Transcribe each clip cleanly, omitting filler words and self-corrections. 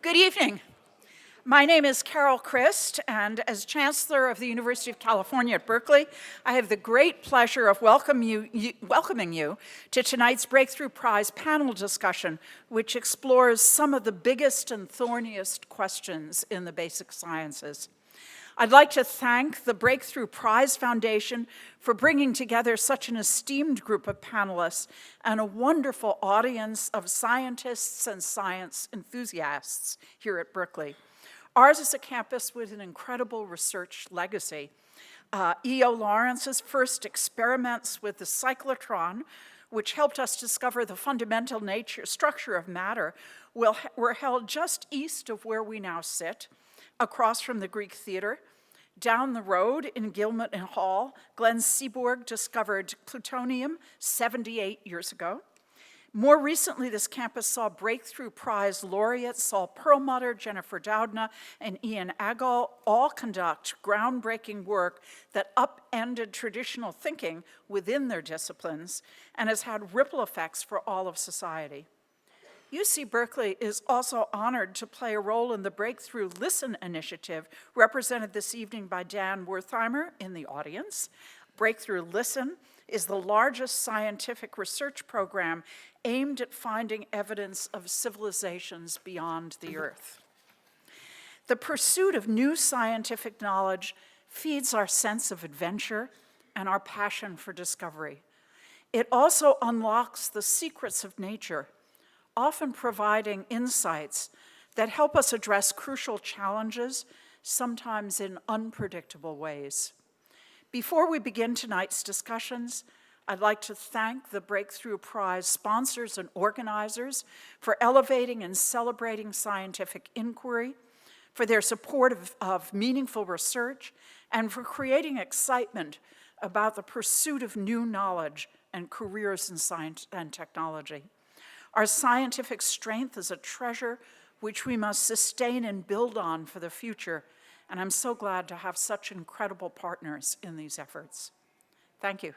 Good evening. My name is Carol Christ, and as Chancellor of the University of California at Berkeley, I have the great pleasure of welcoming you to tonight's Breakthrough Prize panel discussion, which explores some of the biggest and thorniest questions in the basic sciences. I'd like to thank the Breakthrough Prize Foundation for bringing together such an esteemed group of panelists and a wonderful audience of scientists and science enthusiasts here at Berkeley. Ours is a campus with an incredible research legacy. E.O. Lawrence's first experiments with the cyclotron, which helped us discover the fundamental structure of matter, were held just east of where we now sit, across from the Greek Theater. Down the road in Gilman Hall, Glenn Seaborg discovered plutonium 78 years ago. More recently, this campus saw Breakthrough Prize laureates Saul Perlmutter, Jennifer Doudna, and Ian Agol all conduct groundbreaking work that upended traditional thinking within their disciplines and has had ripple effects for all of society. UC Berkeley is also honored to play a role in the Breakthrough Listen initiative, represented this evening by Dan Wertheimer in the audience. Breakthrough Listen is the largest scientific research program aimed at finding evidence of civilizations beyond the Earth. The pursuit of new scientific knowledge feeds our sense of adventure and our passion for discovery. It also unlocks the secrets of nature, often providing insights that help us address crucial challenges, sometimes in unpredictable ways. Before we begin tonight's discussions, I'd like to thank the Breakthrough Prize sponsors and organizers for elevating and celebrating scientific inquiry, for their support of meaningful research, and for creating excitement about the pursuit of new knowledge and careers in science and technology. Our scientific strength is a treasure which we must sustain and build on for the future, and I'm so glad to have such incredible partners in these efforts. Thank you.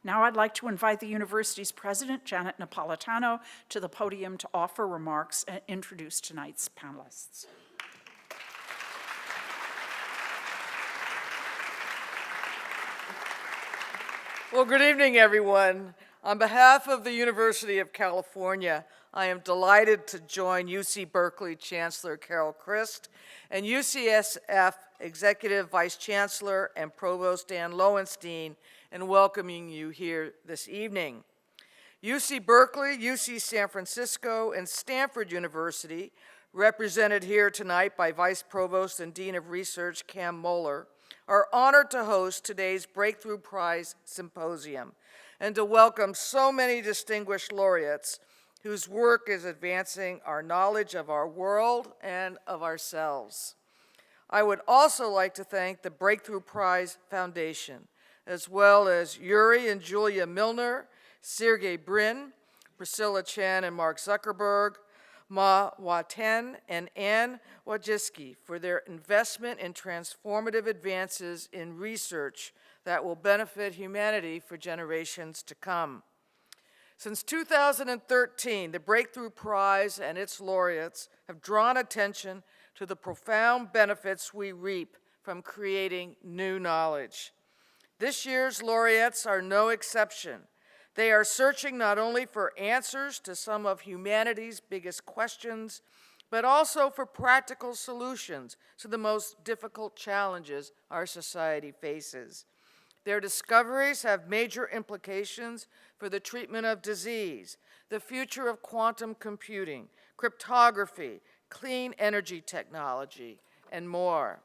Now I'd like to invite the university's president, Janet Napolitano, to the podium to offer remarks and introduce tonight's panelists. Well, good evening, everyone. On behalf of the University of California, I am delighted to join UC Berkeley Chancellor Carol Christ and UCSF Executive Vice Chancellor and Provost Dan Lowenstein in welcoming you here this evening. UC Berkeley, UC San Francisco, and Stanford University, represented here tonight by Vice Provost and Dean of Research Cam Moeller, are honored to host today's Breakthrough Prize Symposium and to welcome so many distinguished laureates whose work is advancing our knowledge of our world and of ourselves. I would also like to thank the Breakthrough Prize Foundation, as well as Yuri and Julia Milner, Sergey Brin, Priscilla Chan and Mark Zuckerberg, Ma Waten and Anne Wojcicki for their investment in transformative advances in research that will benefit humanity for generations to come. Since 2013, the Breakthrough Prize and its laureates have drawn attention to the profound benefits we reap from creating new knowledge. This year's laureates are no exception. They are searching not only for answers to some of humanity's biggest questions, but also for practical solutions to the most difficult challenges our society faces. Their discoveries have major implications for the treatment of disease, the future of quantum computing, cryptography, clean energy technology, and more.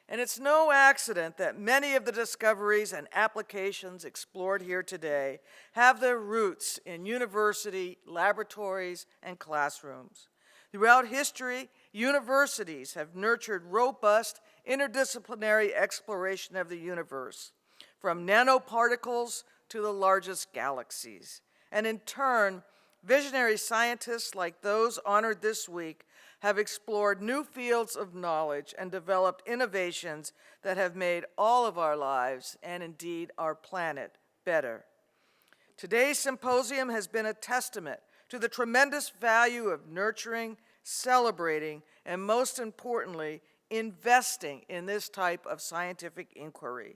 And it's no accident that many of the discoveries and applications explored here today have their roots in university laboratories and classrooms. Throughout history, universities have nurtured robust interdisciplinary exploration of the universe, from nanoparticles to the largest galaxies. And in turn, visionary scientists like those honored this week have explored new fields of knowledge and developed innovations that have made all of our lives, and indeed our planet, better. Today's symposium has been a testament to the tremendous value of nurturing celebrating, and most importantly, investing in this type of scientific inquiry,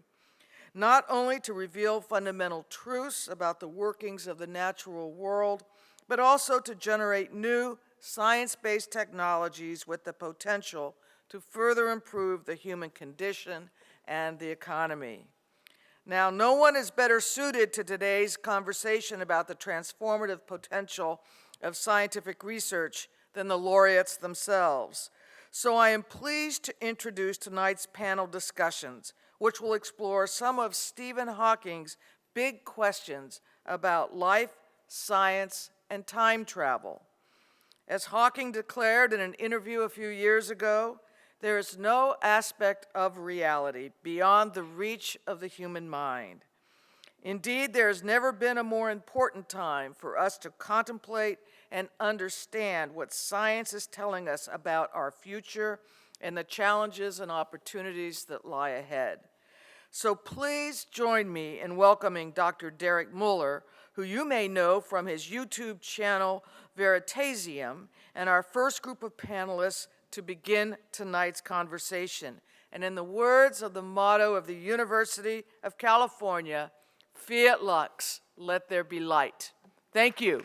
not only to reveal fundamental truths about the workings of the natural world, but also to generate new science-based technologies with the potential to further improve the human condition and the economy. Now, no one is better suited to today's conversation about the transformative potential of scientific research than the laureates themselves. So I am pleased to introduce tonight's panel discussions, which will explore some of Stephen Hawking's big questions about life, science, and time travel. As Hawking declared in an interview a few years ago, there is no aspect of reality beyond the reach of the human mind. Indeed, there has never been a more important time for us to contemplate and understand what science is telling us about our future and the challenges and opportunities that lie ahead. So please join me in welcoming Dr. Derek Muller, who you may know from his YouTube channel, Veritasium, and our first group of panelists to begin tonight's conversation. And in the words of the motto of the University of California, Fiat Lux, let there be light. Thank you.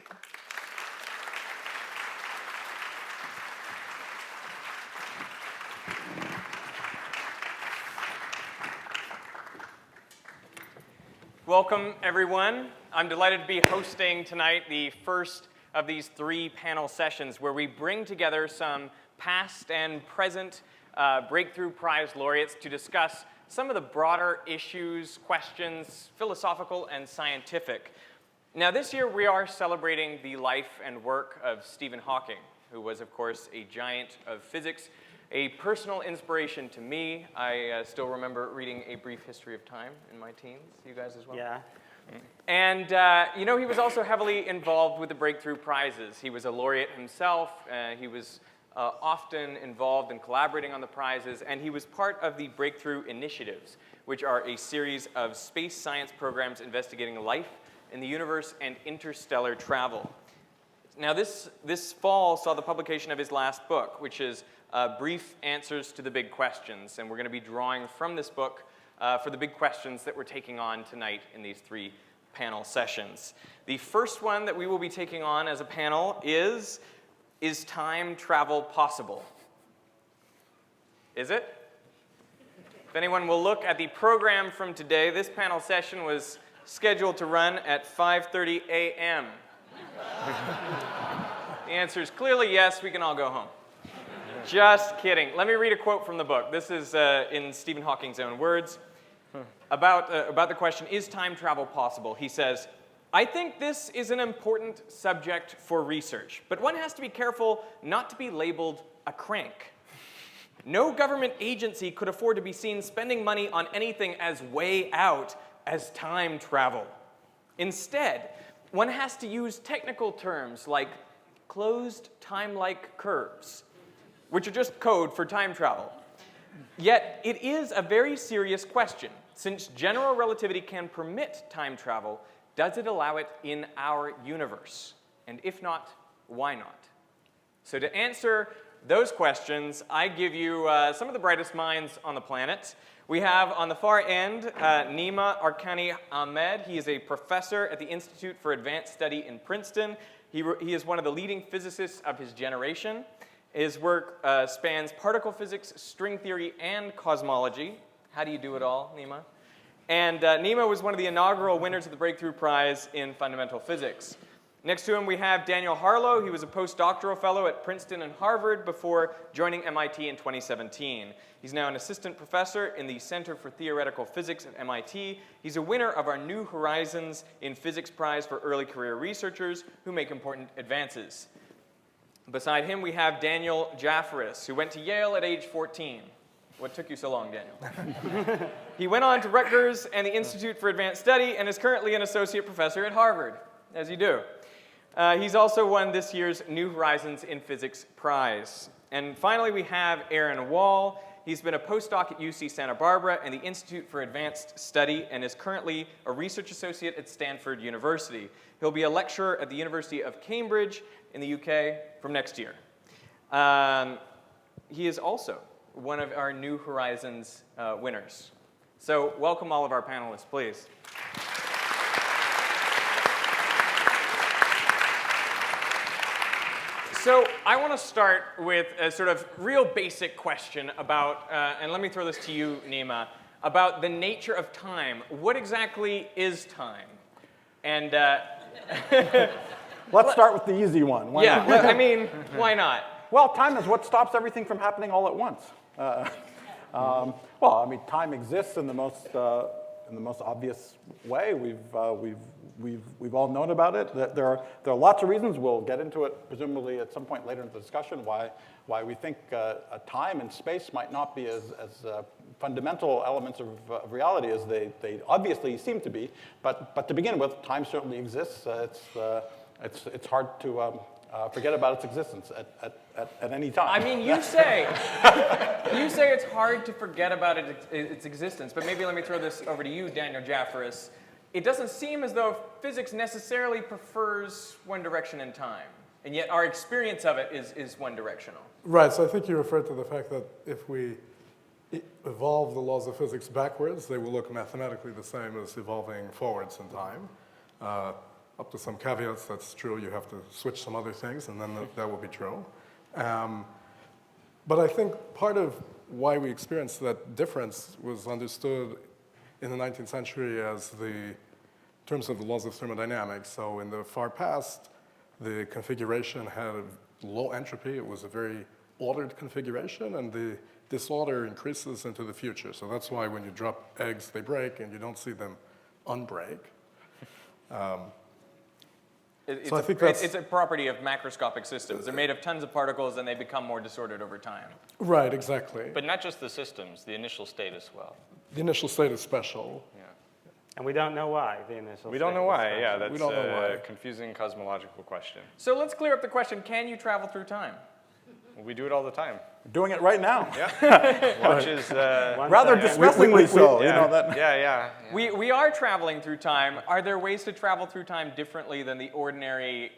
Welcome, everyone. I'm delighted to be hosting tonight the first of these 3 panel sessions where we bring together some past and present Breakthrough Prize laureates to discuss some of the broader issues, questions, philosophical and scientific. Now, this year we are celebrating the life and work of Stephen Hawking, who was, of course, a giant of physics, a personal inspiration to me. I still remember reading A Brief History of Time in my teens. You guys as well? Yeah. And, you know, he was also heavily involved with the Breakthrough Prizes. He was a laureate himself. He was often involved in collaborating on the prizes, and he was part of the Breakthrough Initiatives, which are a series of space science programs investigating life in the universe and interstellar travel. Now, this fall saw the publication of his last book, which is Brief Answers to the Big Questions, and we're going to be drawing from this book for the big questions that we're taking on tonight in these 3 panel sessions. The first one that we will be taking on as a panel is time travel possible? Is it? If anyone will look at the program from today, this panel session was scheduled to run at 5:30 a.m. The answer is clearly yes, we can all go home. Just kidding. Let me read a quote from the book. This is in Stephen Hawking's own words. About the question, is time travel possible? He says, I think this is an important subject for research, but one has to be careful not to be labeled a crank. No government agency could afford to be seen spending money on anything as way out as time travel. Instead, one has to use technical terms like closed time-like curves, which are just code for time travel. Yet, it is a very serious question. Since general relativity can permit time travel, does it allow it in our universe? And if not, why not? So to answer those questions, I give you some of the brightest minds on the planet. We have on the far end, Nima Arkani Ahmed. He is a professor at the Institute for Advanced Study in Princeton. He is one of the leading physicists of his generation. His work spans particle physics, string theory, and cosmology. How do you do it all, Nima? And Nima was one of the inaugural winners of the Breakthrough Prize in Fundamental Physics. Next to him, we have Daniel Harlow. He was a postdoctoral fellow at Princeton and Harvard before joining MIT in 2017. He's now an assistant professor in the Center for Theoretical Physics at MIT. He's a winner of our New Horizons in Physics Prize for early career researchers who make important advances. Beside him, we have Daniel Jafferis, who went to Yale at age 14. What took you so long, Daniel? He went on to Rutgers and the Institute for Advanced Study and is currently an associate professor at Harvard, as you do. He's also won this year's New Horizons in Physics Prize. And finally, we have Aaron Wall. He's been a postdoc at UC Santa Barbara and the Institute for Advanced Study and is currently a research associate at Stanford University. He'll be a lecturer at the University of Cambridge in the UK from next year. He is also one of our New Horizons winners. So welcome all of our panelists, please. So I want to start with a sort of real basic question about, and let me throw this to you, Nima, about the nature of time. What exactly is time? And let's start with the easy one. Why yeah, not? I mean, why not? Well, time is what stops everything from happening all at once. Well, I mean, time exists in the most obvious way. We've all known about it. There are lots of reasons. We'll get into it presumably at some point later in the discussion why we think time and space might not be as fundamental elements of reality as they obviously seem to be. But to begin with, time certainly exists. It's hard to forget about its existence at any time. I mean, you say it's hard to forget about its existence, but maybe let me throw this over to you, Daniel Jafferis. It doesn't seem as though physics necessarily prefers one direction in time, and yet our experience of it is one directional. Right, so I think you referred to the fact that if we evolve the laws of physics backwards, they will look mathematically the same as evolving forwards in time. Up to some caveats, that's true. You have to switch some other things, and then that will be true. But I think part of why we experienced that difference was understood in the 19th century as in terms of the laws of thermodynamics. So in the far past, the configuration had a low entropy. It was a very ordered configuration, and the disorder increases into the future. So that's why when you drop eggs, they break, and you don't see them unbreak. It's a property of macroscopic systems. They're made of tons of particles, and they become more disordered over time. Right, exactly. But not just the systems, the initial state as well. The initial state is special. Yeah. And we don't know why the initial We don't know why, yeah, that's We don't know a why. confusing cosmological question. So let's clear up the question, can you travel through time? We do it all the time. We're doing it right now. Watch is, Rather distressingly so. You know that. yeah. We are traveling through time. Are there ways to travel through time differently than the ordinary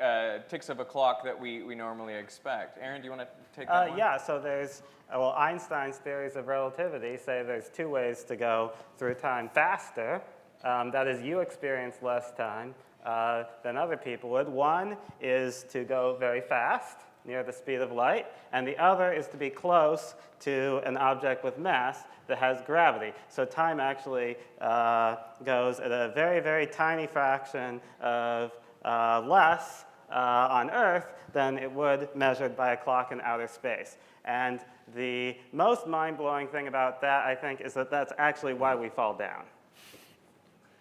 ticks of a clock that we normally expect? Aaron, do you want to take that one? Yeah, so there's, Einstein's theories of relativity say there's two ways to go through time faster. That is, you experience less time than other people would. One is to go very fast, near the speed of light, and the other is to be close to an object with mass that has gravity. So time actually goes at a very, very tiny fraction of less on Earth than it would measured by a clock in outer space. And the most mind-blowing thing about that, I think, is that that's actually why we fall down.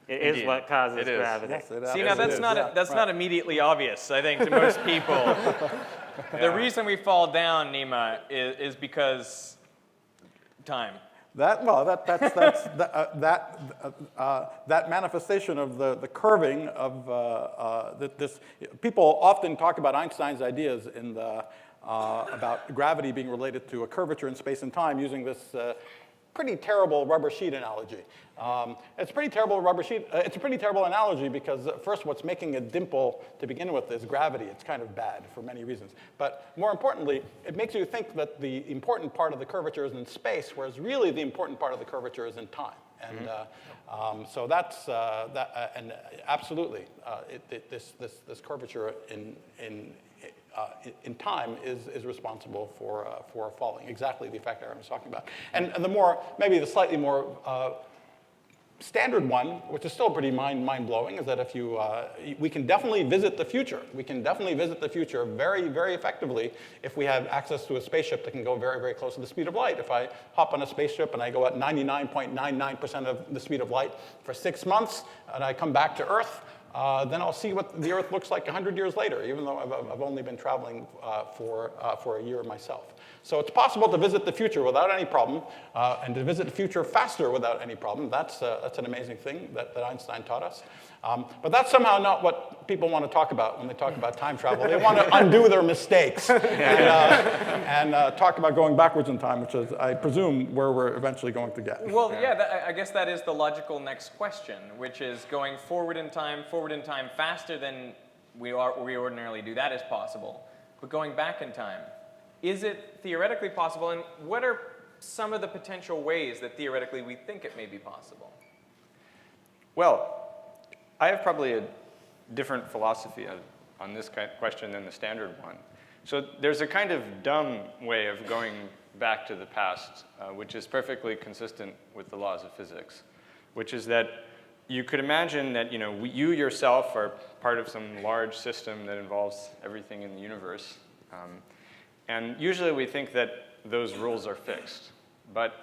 It is Indeed. what causes It is. gravity. Yes, it See, now that's is. not immediately obvious, I think, to most people. The reason we fall down, Nima, is because time. That manifestation of the curving of this. People often talk about Einstein's ideas in about gravity being related to a curvature in space and time using this pretty terrible rubber sheet analogy. It's a pretty terrible rubber sheet. It's a pretty terrible analogy because first, what's making a dimple to begin with is gravity. It's kind of bad for many reasons. But more importantly, it makes you think that the important part of the curvature is in space, whereas really the important part of the curvature is in time. And so that's and absolutely, this curvature in time is responsible for falling. Exactly the effect Aaron was talking about. And maybe the slightly more standard one, which is still pretty mind-blowing, is that if we can definitely visit the future. We can definitely visit the future very, very effectively if we have access to a spaceship that can go very, very close to the speed of light. If I hop on a spaceship and I go at 99.99% of the speed of light for 6 months, and I come back to Earth, then I'll see what the Earth looks like 100 years later, even though I've only been traveling for a year myself. So it's possible to visit the future without any problem, and to visit the future faster without any problem. That's an amazing thing that Einstein taught us. But that's somehow not what people want to talk about when they talk about time travel. They want to undo their mistakes and talk about going backwards in time, which is, I presume, where we're eventually going to get. Well, yeah, I guess that is the logical next question, which is going forward in time faster than we ordinarily do. That is possible. But going back in time, Is it theoretically possible, and what are some of the potential ways that theoretically we think it may be possible? Well, I have probably a different philosophy on this kind of question than the standard one. So there's a kind of dumb way of going back to the past, which is perfectly consistent with the laws of physics, which is that you could imagine that you yourself are part of some large system that involves everything in the universe. And usually we think that those rules are fixed. But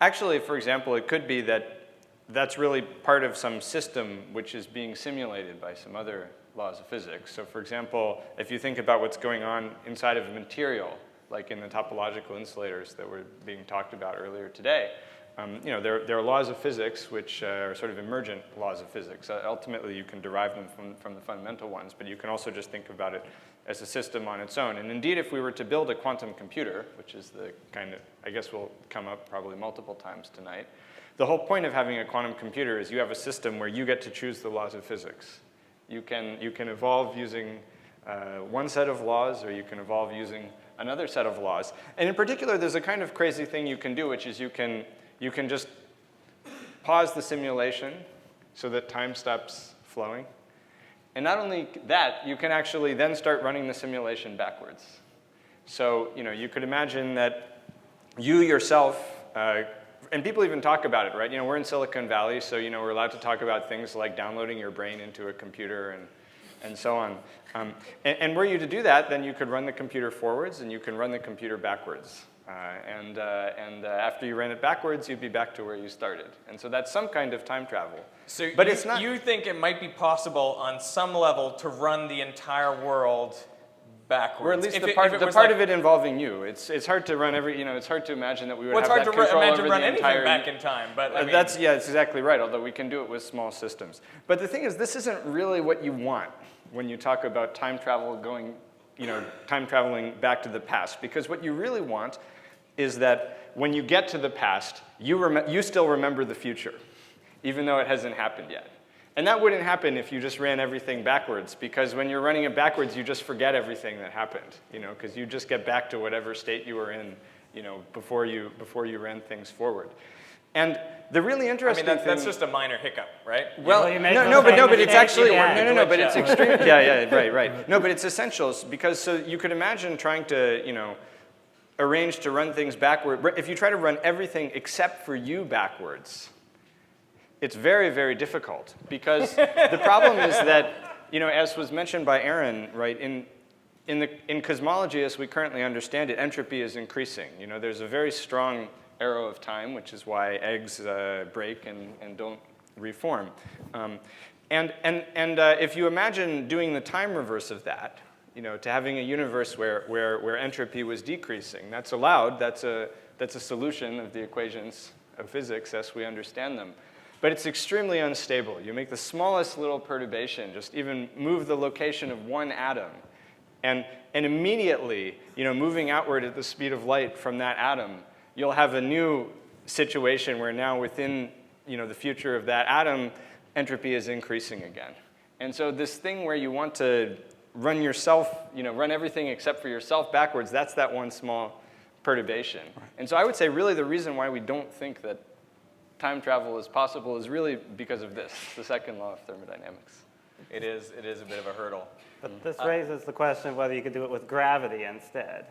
actually, for example, it could be that that's really part of some system which is being simulated by some other laws of physics. So for example, if you think about what's going on inside of a material, like in the topological insulators that were being talked about earlier today, there are laws of physics which are sort of emergent laws of physics. Ultimately, you can derive them from the fundamental ones, but you can also just think about it as a system on its own. And indeed, if we were to build a quantum computer, which is the kind of, I guess will come up probably multiple times tonight, the whole point of having a quantum computer is you have a system where you get to choose the laws of physics. You can evolve using one set of laws, or you can evolve using another set of laws. And in particular, there's a kind of crazy thing you can do, which is you can just pause the simulation so that time stops flowing. And not only that, you can actually then start running the simulation backwards. So you could imagine that you yourself, and people even talk about it, right? We're in Silicon Valley, so we're allowed to talk about things like downloading your brain into a computer and so on. And were you to do that, then you could run the computer forwards and you can run the computer backwards. And after you ran it backwards, you'd be back to where you started. And so that's some kind of time travel. So but it's not. You think it might be possible on some level to run the entire world backwards? Or at least If the it- part, if it the was part like- of it involving you. It's hard to run it's hard to imagine that we would Well, it's have hard that to control imagine over run the anything entire. back in time, but I mean, That's exactly right. Although we can do it with small systems. But the thing is, this isn't really what you want when you talk about time travel time traveling back to the past. Because what you really want is that when you get to the past, you still remember the future, even though it hasn't happened yet. And that wouldn't happen if you just ran everything backwards, because when you're running it backwards, you just forget everything that happened, because you just get back to whatever state you were in, before you ran things forward. And the really interesting thing... that's just a minor hiccup, right? Well, you make no, the same but it's mistake actually again. no, but it's extreme. Yeah, right. No, but it's essential because so you could imagine trying to arrange to run things backward. If you try to run everything except for you backwards, it's very, very difficult because the problem is that as was mentioned by Aaron, right in cosmology as we currently understand it, entropy is increasing. There's a very strong arrow of time, which is why eggs break and don't reform. And if you imagine doing the time reverse of that, to having a universe where entropy was decreasing, that's allowed. That's a solution of the equations of physics as we understand them. But it's extremely unstable. You make the smallest little perturbation, just even move the location of one atom, and immediately, moving outward at the speed of light from that atom, you'll have a new situation where now within the future of that atom, entropy is increasing again. And so this thing where you want to run yourself, run everything except for yourself backwards, that's that one small perturbation. Right. And so I would say really the reason why we don't think that time travel is possible is really because of this, the second law of thermodynamics. It is a bit of a hurdle. But this raises the question of whether you could do it with gravity instead.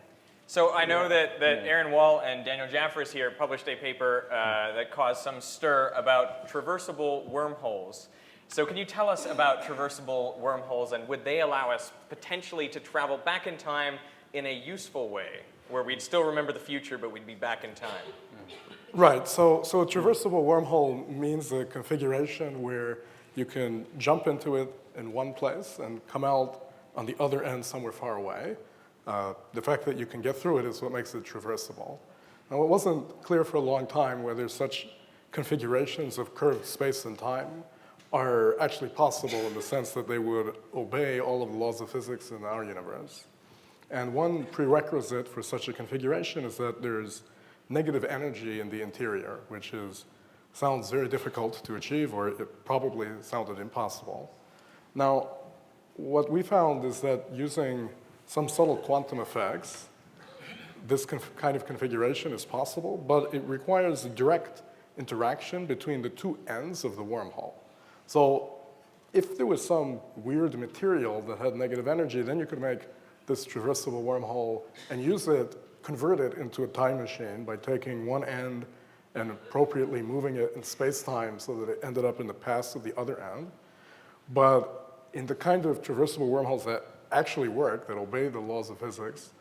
So I know that Aaron Wall and Daniel Jaffrus here published a paper that caused some stir about traversable wormholes. So can you tell us about traversable wormholes, and would they allow us potentially to travel back in time in a useful way, where we'd still remember the future, but we'd be back in time? Right, so a traversable wormhole means a configuration where you can jump into it in one place and come out on the other end somewhere far away. The fact that you can get through it is what makes it traversable. Now, it wasn't clear for a long time whether such configurations of curved space and time are actually possible in the sense that they would obey all of the laws of physics in our universe. And one prerequisite for such a configuration is that there's negative energy in the interior, which sounds very difficult to achieve, or it probably sounded impossible. Now, what we found is that using some subtle quantum effects, this kind of configuration is possible, but it requires a direct interaction between the two ends of the wormhole. So if there was some weird material that had negative energy, then you could make this traversable wormhole and use it, convert it into a time machine by taking one end and appropriately moving it in space-time so that it ended up in the past of the other end. But in the kind of traversable wormholes that actually work, that obey the laws of physics,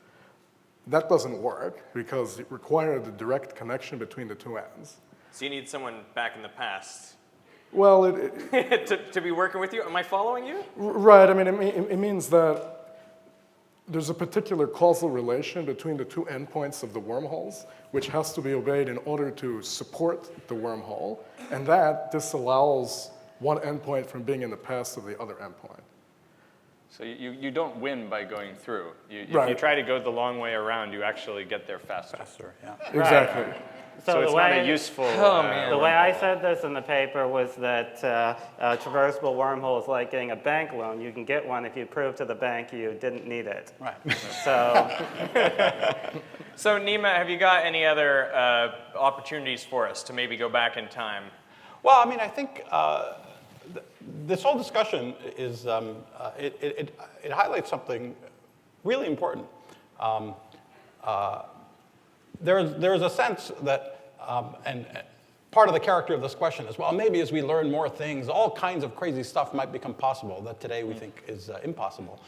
that doesn't work because it required a direct connection between the two ends. So you need someone back in the past Well, to be working with you. Am I following you? right, I mean, it means that there's a particular causal relation between the two endpoints of the wormholes, which has to be obeyed in order to support the wormhole, and that disallows one endpoint from being in the past of the other endpoint. So you don't win by going through. If Right. you try to go the long way around, you actually get there faster. Yeah. Exactly. So the it's not a way- useful. The way I said this in the paper was that a traversable wormhole is like getting a bank loan. You can get one if you prove to the bank you didn't need it. Right. So So Nima, have you got any other opportunities for us to maybe go back in time? Well, I mean, I think this whole discussion is, it highlights something really important. There's a sense that, and part of the character of this question is, well, maybe as we learn more things, all kinds of crazy stuff might become possible that today we think is impossible.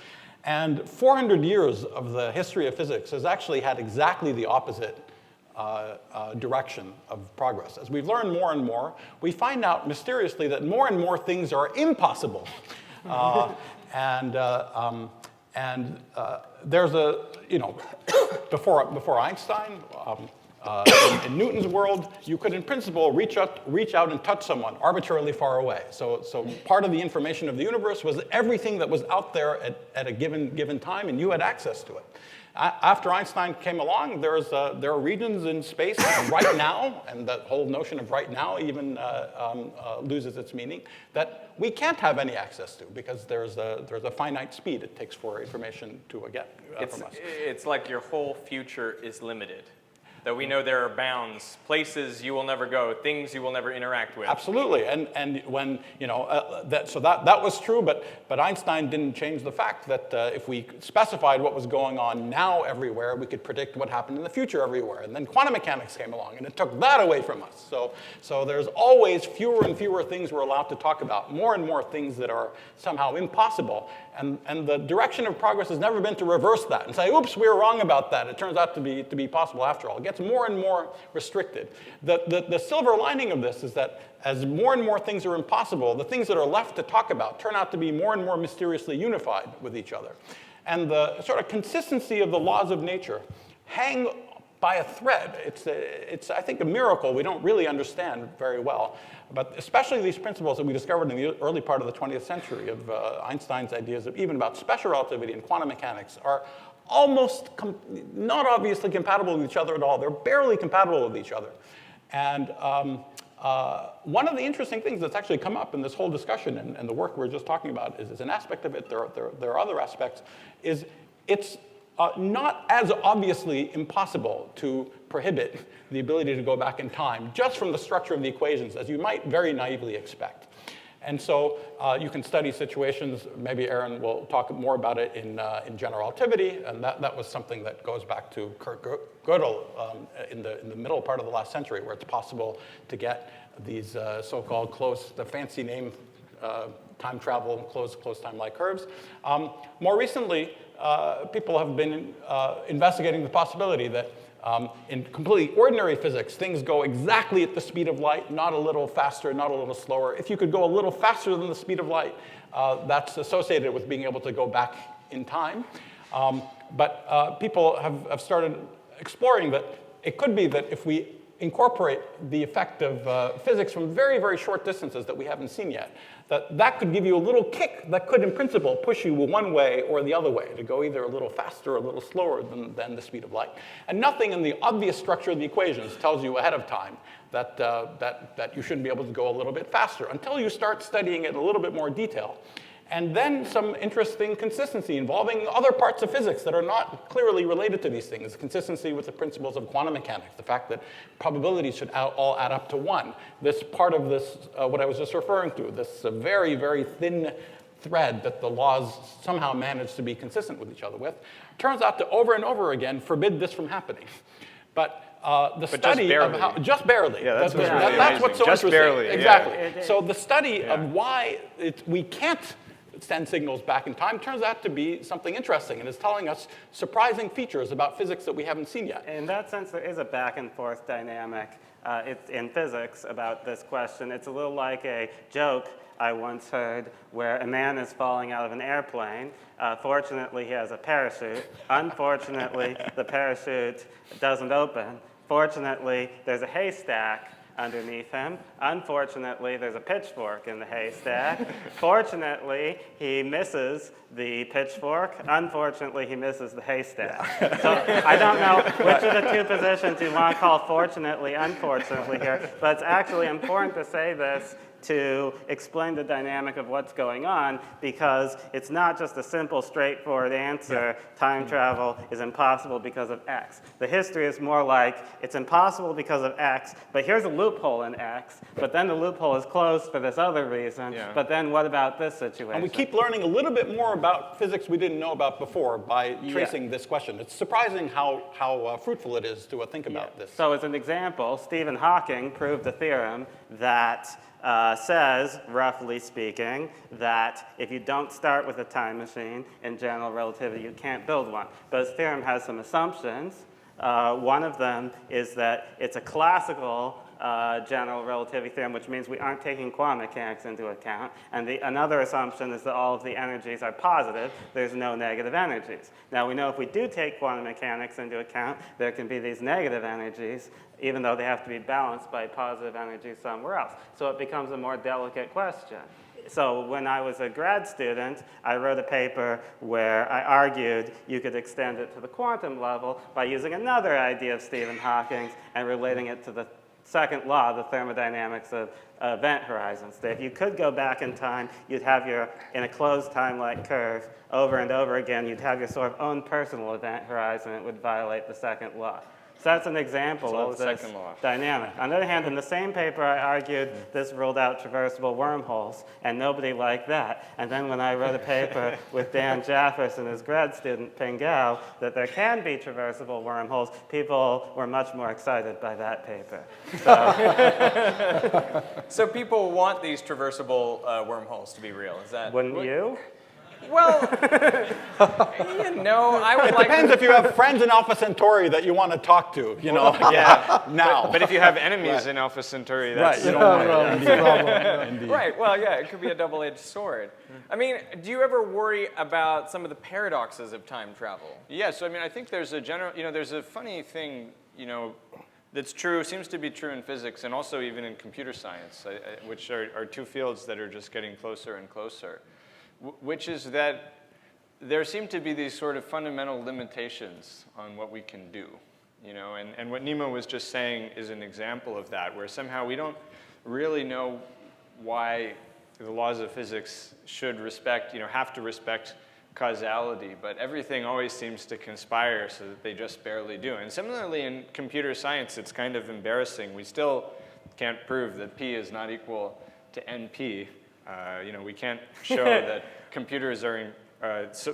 And 400 years of the history of physics has actually had exactly the opposite direction of progress. As we've learned more and more, we find out mysteriously that more and more things are impossible. There's a, before Einstein, in Newton's world, you could in principle reach out and touch someone arbitrarily far away. So part of the information of the universe was everything that was out there at a given time, and you had access to it. After Einstein came along, there are regions in space right now, and that whole notion of right now even loses its meaning, that we can't have any access to because there's a finite speed it takes for information to get from us. It's like your whole future is limited. That we know there are bounds, places you will never go, things you will never interact with. Absolutely, and when that was true, but Einstein didn't change the fact that if we specified what was going on now everywhere, we could predict what happened in the future everywhere. And then quantum mechanics came along, and it took that away from us. So there's always fewer and fewer things we're allowed to talk about, more and more things that are somehow impossible. And the direction of progress has never been to reverse that and say, oops, we were wrong about that. It turns out to be possible after all. It gets more and more restricted. The silver lining of this is that as more and more things are impossible, the things that are left to talk about turn out to be more and more mysteriously unified with each other. And the sort of consistency of the laws of nature hang by a thread. It's I think, a miracle we don't really understand very well. But especially these principles that we discovered in the early part of the 20th century of Einstein's ideas of even about special relativity and quantum mechanics are almost not obviously compatible with each other at all. They're barely compatible with each other. And one of the interesting things that's actually come up in this whole discussion and the work we're just talking about is an aspect of it, there are other aspects, is it's not as obviously impossible to prohibit the ability to go back in time just from the structure of the equations as you might very naively expect. And so you can study situations, maybe Aaron will talk more about it in general relativity, and that was something that goes back to Kurt Gödel in the middle part of the last century, where it's possible to get these so-called the fancy name time travel, closed time-like curves. More recently, people have been investigating the possibility that in completely ordinary physics, things go exactly at the speed of light, not a little faster, not a little slower. If you could go a little faster than the speed of light, that's associated with being able to go back in time. But people have started exploring that it could be that if we incorporate the effect of physics from very, very short distances that we haven't seen yet, that could give you a little kick that could, in principle, push you one way or the other way, to go either a little faster or a little slower than the speed of light. And nothing in the obvious structure of the equations tells you ahead of time that you shouldn't be able to go a little bit faster until you start studying it in a little bit more detail. And then some interesting consistency involving other parts of physics that are not clearly related to these things. Consistency with the principles of quantum mechanics, the fact that probabilities should all add up to 1. This part of this, what I was just referring to, this very, very thin thread that the laws somehow manage to be consistent with each other with, turns out to over and over again forbid this from happening. But the study of how, just barely. Yeah, that's what's really that's amazing. what's so Just interesting. barely, yeah. Exactly. So the study of why we can't send signals back in time turns out to be something interesting and is telling us surprising features about physics that we haven't seen yet. In that sense, there is a back and forth dynamic in physics about this question. It's a little like a joke I once heard where a man is falling out of an airplane. Fortunately, he has a parachute. Unfortunately, the parachute doesn't open. Fortunately, there's a haystack underneath him. Unfortunately, there's a pitchfork in the haystack. Fortunately, he misses the pitchfork. Unfortunately, he misses the haystack. So I don't know which of the two positions you want to call fortunately, unfortunately here, but it's actually important to say this to explain the dynamic of what's going on, because it's not just a simple, straightforward answer, time travel is impossible because of X. The history is more like, it's impossible because of X, but here's a loophole in X, but then the loophole is closed for this other reason, but then what about this situation? And we keep learning a little bit more about physics we didn't know about before by tracing this question. It's surprising how fruitful it is to think about this. So as an example, Stephen Hawking proved a theorem that says, roughly speaking, that if you don't start with a time machine in general relativity, you can't build one. But his theorem has some assumptions. One of them is that it's a classical general relativity theorem, which means we aren't taking quantum mechanics into account. And another assumption is that all of the energies are positive. There's no negative energies. Now, we know if we do take quantum mechanics into account, there can be these negative energies, even though they have to be balanced by positive energy somewhere else. So it becomes a more delicate question. So when I was a grad student, I wrote a paper where I argued you could extend it to the quantum level by using another idea of Stephen Hawking's and relating it to the second law, the thermodynamics of event horizons. That if you could go back in time, you'd have in a closed time-like curve, over and over again, you'd have your sort of own personal event horizon. It would violate the second law. So that's an example of this dynamic. On the other hand, in the same paper, I argued this ruled out traversable wormholes, and nobody liked that. And then when I wrote a paper with Dan Jaffers and his grad student, Ping Gao, that there can be traversable wormholes, people were much more excited by that paper. So people want these traversable wormholes to be real, is that? Wouldn't you? Well, I would like. Depends if you have friends in Alpha Centauri that you want to talk to, now. But if you have enemies in Alpha Centauri, that's... Right, you don't want to. Indeed. Right, well, yeah, it could be a double-edged sword. I mean, do you ever worry about some of the paradoxes of time travel? Yeah, so I mean, I think there's a general, there's a funny thing, that's true, seems to be true in physics and also even in computer science, which are two fields that are just getting closer and closer, which is that there seem to be these sort of fundamental limitations on what we can do, and what Nima was just saying is an example of that, where somehow we don't really know why the laws of physics should have to respect causality, but everything always seems to conspire so that they just barely do. And similarly in computer science, it's kind of embarrassing. We still can't prove that P is not equal to NP. We can't show that computers are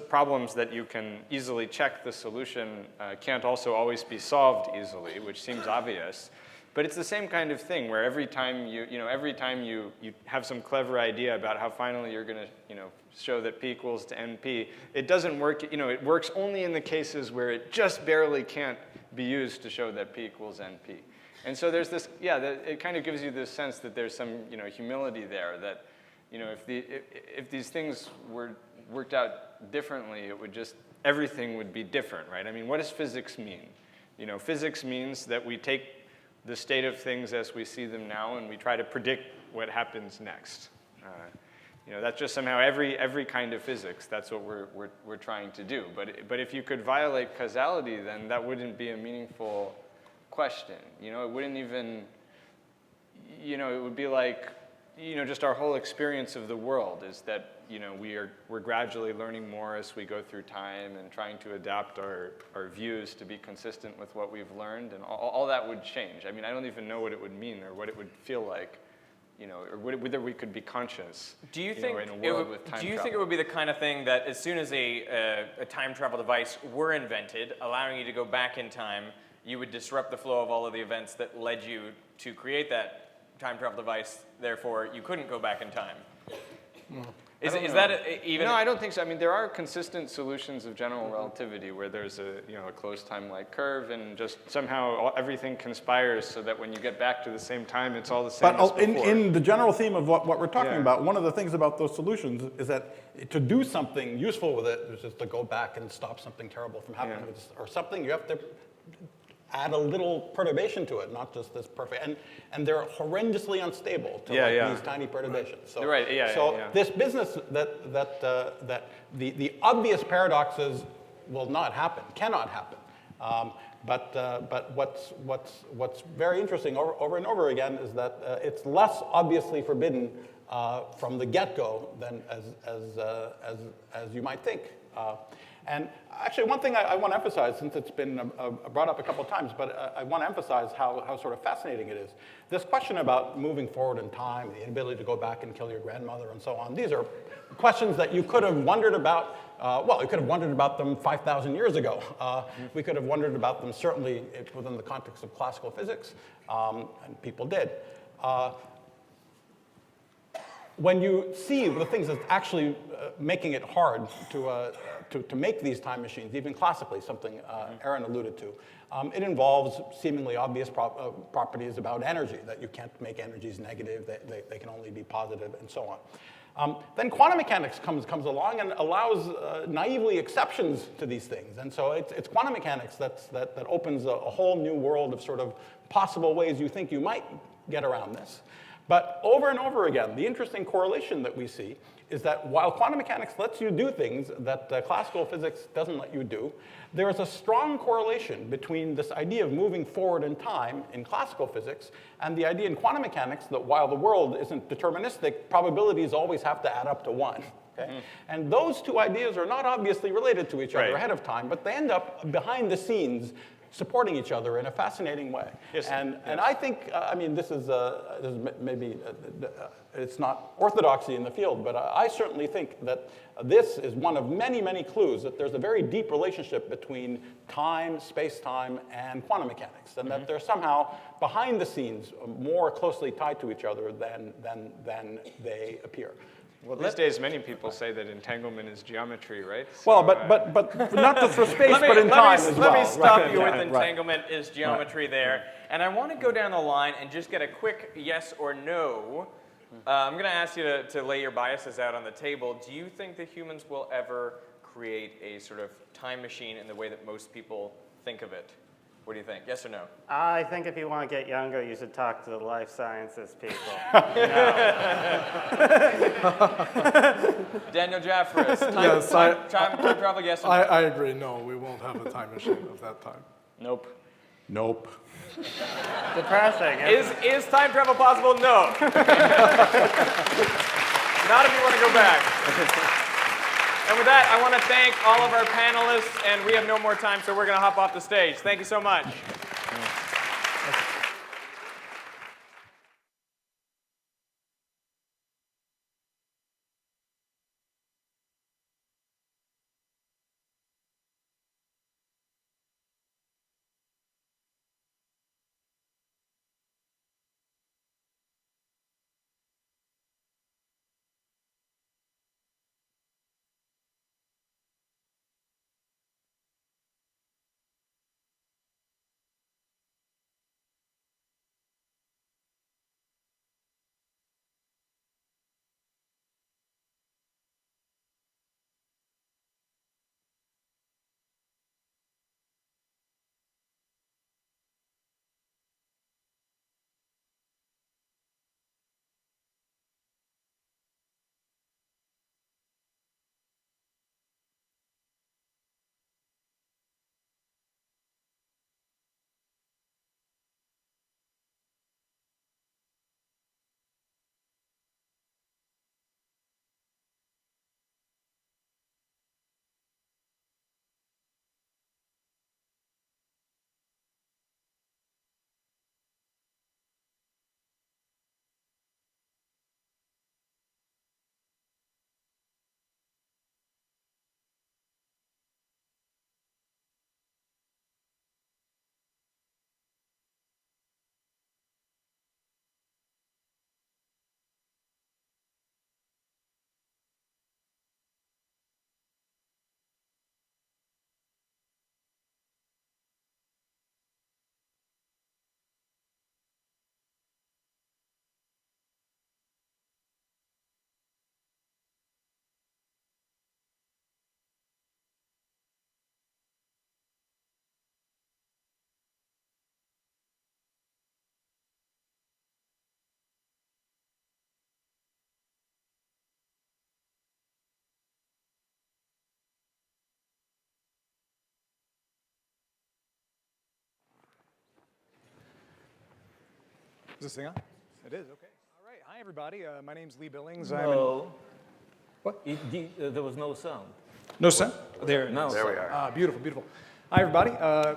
problems that you can easily check the solution can't also always be solved easily, which seems obvious. But it's the same kind of thing where every time you have some clever idea about how finally you're going to show that P equals to NP, it doesn't work. It works only in the cases where it just barely can't be used to show that P equals NP. And so there's this, it kind of gives you this sense that there's some humility there, that if these things were worked out differently, everything would be different, right? I mean, what does physics mean? Physics means that we take the state of things as we see them now, and we try to predict what happens next. That's just somehow every kind of physics. That's what we're trying to do. But if you could violate causality, then that wouldn't be a meaningful question. It wouldn't even. It would be like just our whole experience of the world is that, we're gradually learning more as we go through time and trying to adapt our views to be consistent with what we've learned, and all that would change. I mean, I don't even know what it would mean or what it would feel like, or whether we could be conscious, Do you think in a world with time do you travel. think it would be the kind of thing that as soon as a time travel device were invented, allowing you to go back in time, you would disrupt the flow of all of the events that led you to create that time travel device, therefore you couldn't go back in time? Is that even? No, I don't think so. I mean, there are consistent solutions of general relativity where there's a closed time-like curve, and just somehow everything conspires so that when you get back to the same time, it's all the same as But before. in the general theme of what we're talking Yeah. about, one of the things about those solutions is that to do something useful with it is just to go back and stop something terrible from happening, or something. You have to add a little perturbation to it, not just this perfect. And they're horrendously unstable to these tiny perturbations. So, Right, so this business that the obvious paradoxes will not happen, cannot happen. But what's very interesting over and over again is that it's less obviously forbidden from the get-go than as you might think. And actually, one thing I want to emphasize, since it's been brought up a couple of times, but I want to emphasize how sort of fascinating it is. This question about moving forward in time, the inability to go back and kill your grandmother and so on, these are questions that you could have wondered about. Well, you could have wondered about them 5,000 years ago. We could have wondered about them certainly within the context of classical physics, and people did. When you see the things that's actually making it hard to make these time machines, even classically, something Aaron alluded to, it involves seemingly obvious properties about energy, that you can't make energies negative, they can only be positive, and so on. Then quantum mechanics comes along and allows naively exceptions to these things. And so it's quantum mechanics that opens a whole new world of sort of possible ways you think you might get around this. But over and over again, the interesting correlation that we see is that while quantum mechanics lets you do things that classical physics doesn't let you do, there is a strong correlation between this idea of moving forward in time in classical physics and the idea in quantum mechanics that while the world isn't deterministic, probabilities always have to add up to 1. Okay? And those two ideas are not obviously related to each other ahead of time, but they end up behind the scenes supporting each other in a fascinating way. Yes, and I think, I mean, this is maybe, it's not orthodoxy in the field, but I certainly think that this is one of many, many clues that there's a very deep relationship between time, space-time, and quantum mechanics, and that they're somehow behind the scenes more closely tied to each other than they appear. Well, these days, many people say that entanglement is geometry, right? Well, but not just for space, but in time as well. Let me stop you with Right. entanglement is geometry there. And I want to go down the line and just get a quick yes or no. I'm going to ask you to lay your biases out on the table. Do you think that humans will ever create a sort of time machine in the way that most people think of it? What do you think? Yes or no? I think if you want to get younger, you should talk to the life sciences people. Daniel Jaffrus, Yes, time travel, yes or no? I agree. No, we won't have a time machine of that time. Nope. Nope. Depressing. Is time travel possible? No. Not if you want to go back. And with that, I want to thank all of our panelists, and we have no more time, so we're going to hop off the stage. Thank you so much. this thing on? It is, okay. All right, hi everybody. My name's Lee Billings. No. What? There was no sound. No sound? There. No. There we are. Beautiful, beautiful. Hi everybody.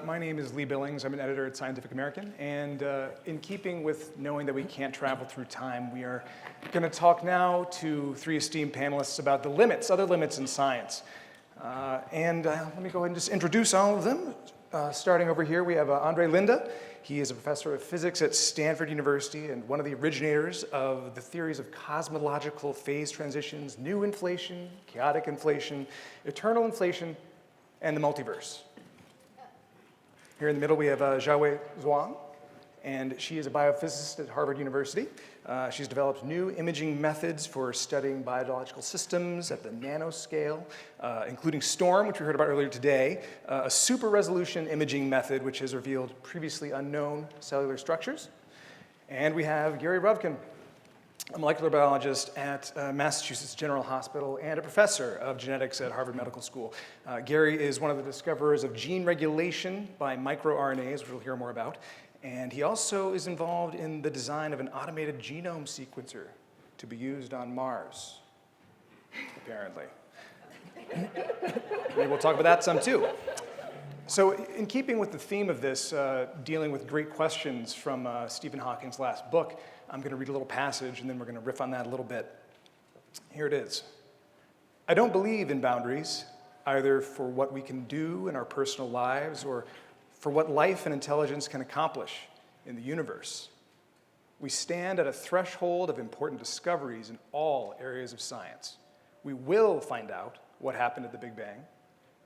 My name is Lee Billings. I'm an editor at Scientific American. And in keeping with knowing that we can't travel through time, we are going to talk now to three esteemed panelists about the limits, other limits in science. Let me go ahead and just introduce all of them. Starting over here, we have Andre Linda. He is a professor of physics at Stanford University and one of the originators of the theories of cosmological phase transitions, new inflation, chaotic inflation, eternal inflation, and the multiverse. Here in the middle, we have Xiaowei Zhuang, and she is a biophysicist at Harvard University. She's developed new imaging methods for studying biological systems at the nanoscale, including STORM, which we heard about earlier today, a super resolution imaging method which has revealed previously unknown cellular structures. And we have Gary Ruvkin, a molecular biologist at Massachusetts General Hospital and a professor of genetics at Harvard Medical School. Gary is one of the discoverers of gene regulation by microRNAs, which we'll hear more about. And he also is involved in the design of an automated genome sequencer to be used on Mars, apparently. Maybe we'll talk about that some too. So in keeping with the theme of this, dealing with great questions from Stephen Hawking's last book, I'm going to read a little passage and then we're going to riff on that a little bit. Here it is. I don't believe in boundaries, either for what we can do in our personal lives or for what life and intelligence can accomplish in the universe. We stand at a threshold of important discoveries in all areas of science. We will find out what happened at the Big Bang.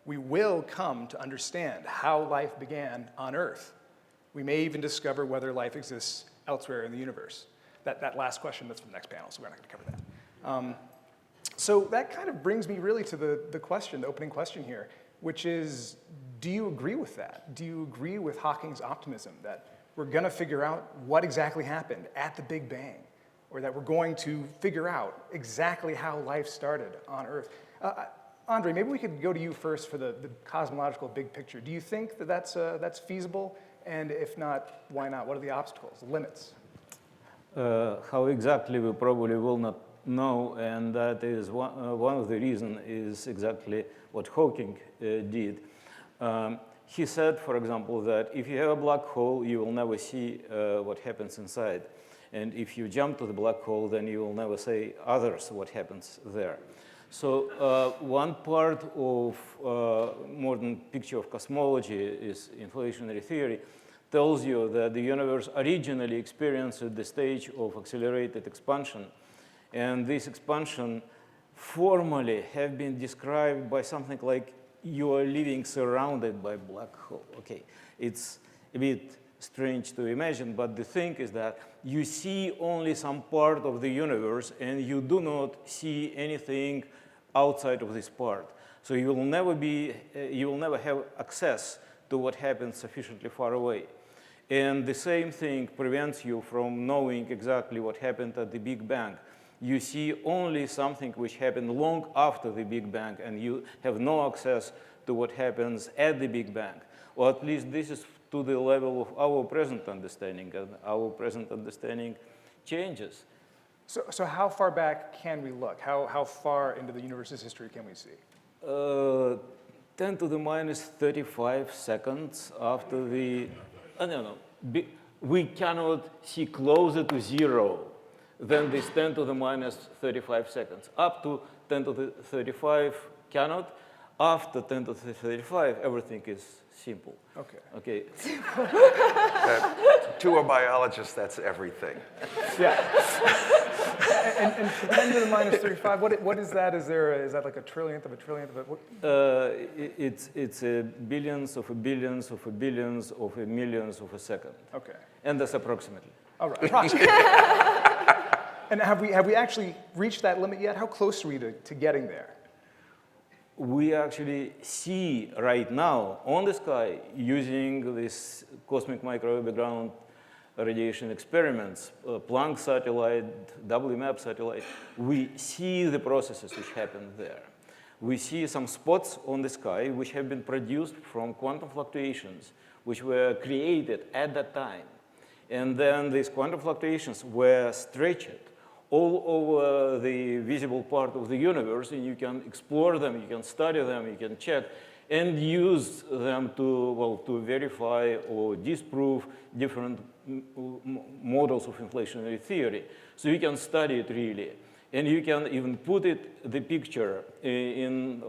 We will come to understand how life began on Earth. We may even discover whether life exists elsewhere in the universe. That last question, that's for the next panel, so we're not going to cover that. So that kind of brings me really to the question, the opening question here, which is, do you agree with that? Do you agree with Hawking's optimism that we're going to figure out what exactly happened at the Big Bang, or that we're going to figure out exactly how life started on Earth? Andre, maybe we could go to you first for the cosmological big picture. Do you think that that's feasible? And if not, why not? What are the obstacles, the limits? How exactly we probably will not know, and that is one of the reasons is exactly what Hawking did. He said, for example, that if you have a black hole, you will never see what happens inside. And if you jump to the black hole, then you will never say others what happens there. So one part of modern picture of cosmology is inflationary theory, tells you that the universe originally experienced the stage of accelerated expansion. And this expansion formally have been described by something like you are living surrounded by black hole. Okay, it's a bit strange to imagine, but the thing is that you see only some part of the universe and you do not see anything outside of this part. So you will never have access to what happens sufficiently far away. And the same thing prevents you from knowing exactly what happened at the Big Bang. You see only something which happened long after the Big Bang, and you have no access to what happens at the Big Bang. Or at least this is to the level of our present understanding, and our present understanding changes. So how far back can we look? How far into the universe's history can we see? 10 to the minus 35 seconds after the, we cannot see closer to 0 than this 10 to the minus 35 seconds. Up to 10 to the 35 cannot. After 10 to the 35, everything is simple. Okay. To a biologist, that's everything. Yeah. and 10 to the minus 35, what is that? Is that like a trillionth of a trillionth of a? It's a billions of a billions of a billions of a millions of a second. Okay. And that's approximately. All right. Approximately. And have we actually reached that limit yet? How close are we to getting there? We actually see right now on the sky using this cosmic microwave background radiation experiments, Planck satellite, WMAP satellite, we see the processes which happen there. We see some spots on the sky which have been produced from quantum fluctuations which were created at that time. And then these quantum fluctuations were stretched all over the visible part of the universe, and you can explore them, you can study them, you can check, and use them to, well, to verify or disprove different models of inflationary theory. So you can study it really. And you can even put it, the picture in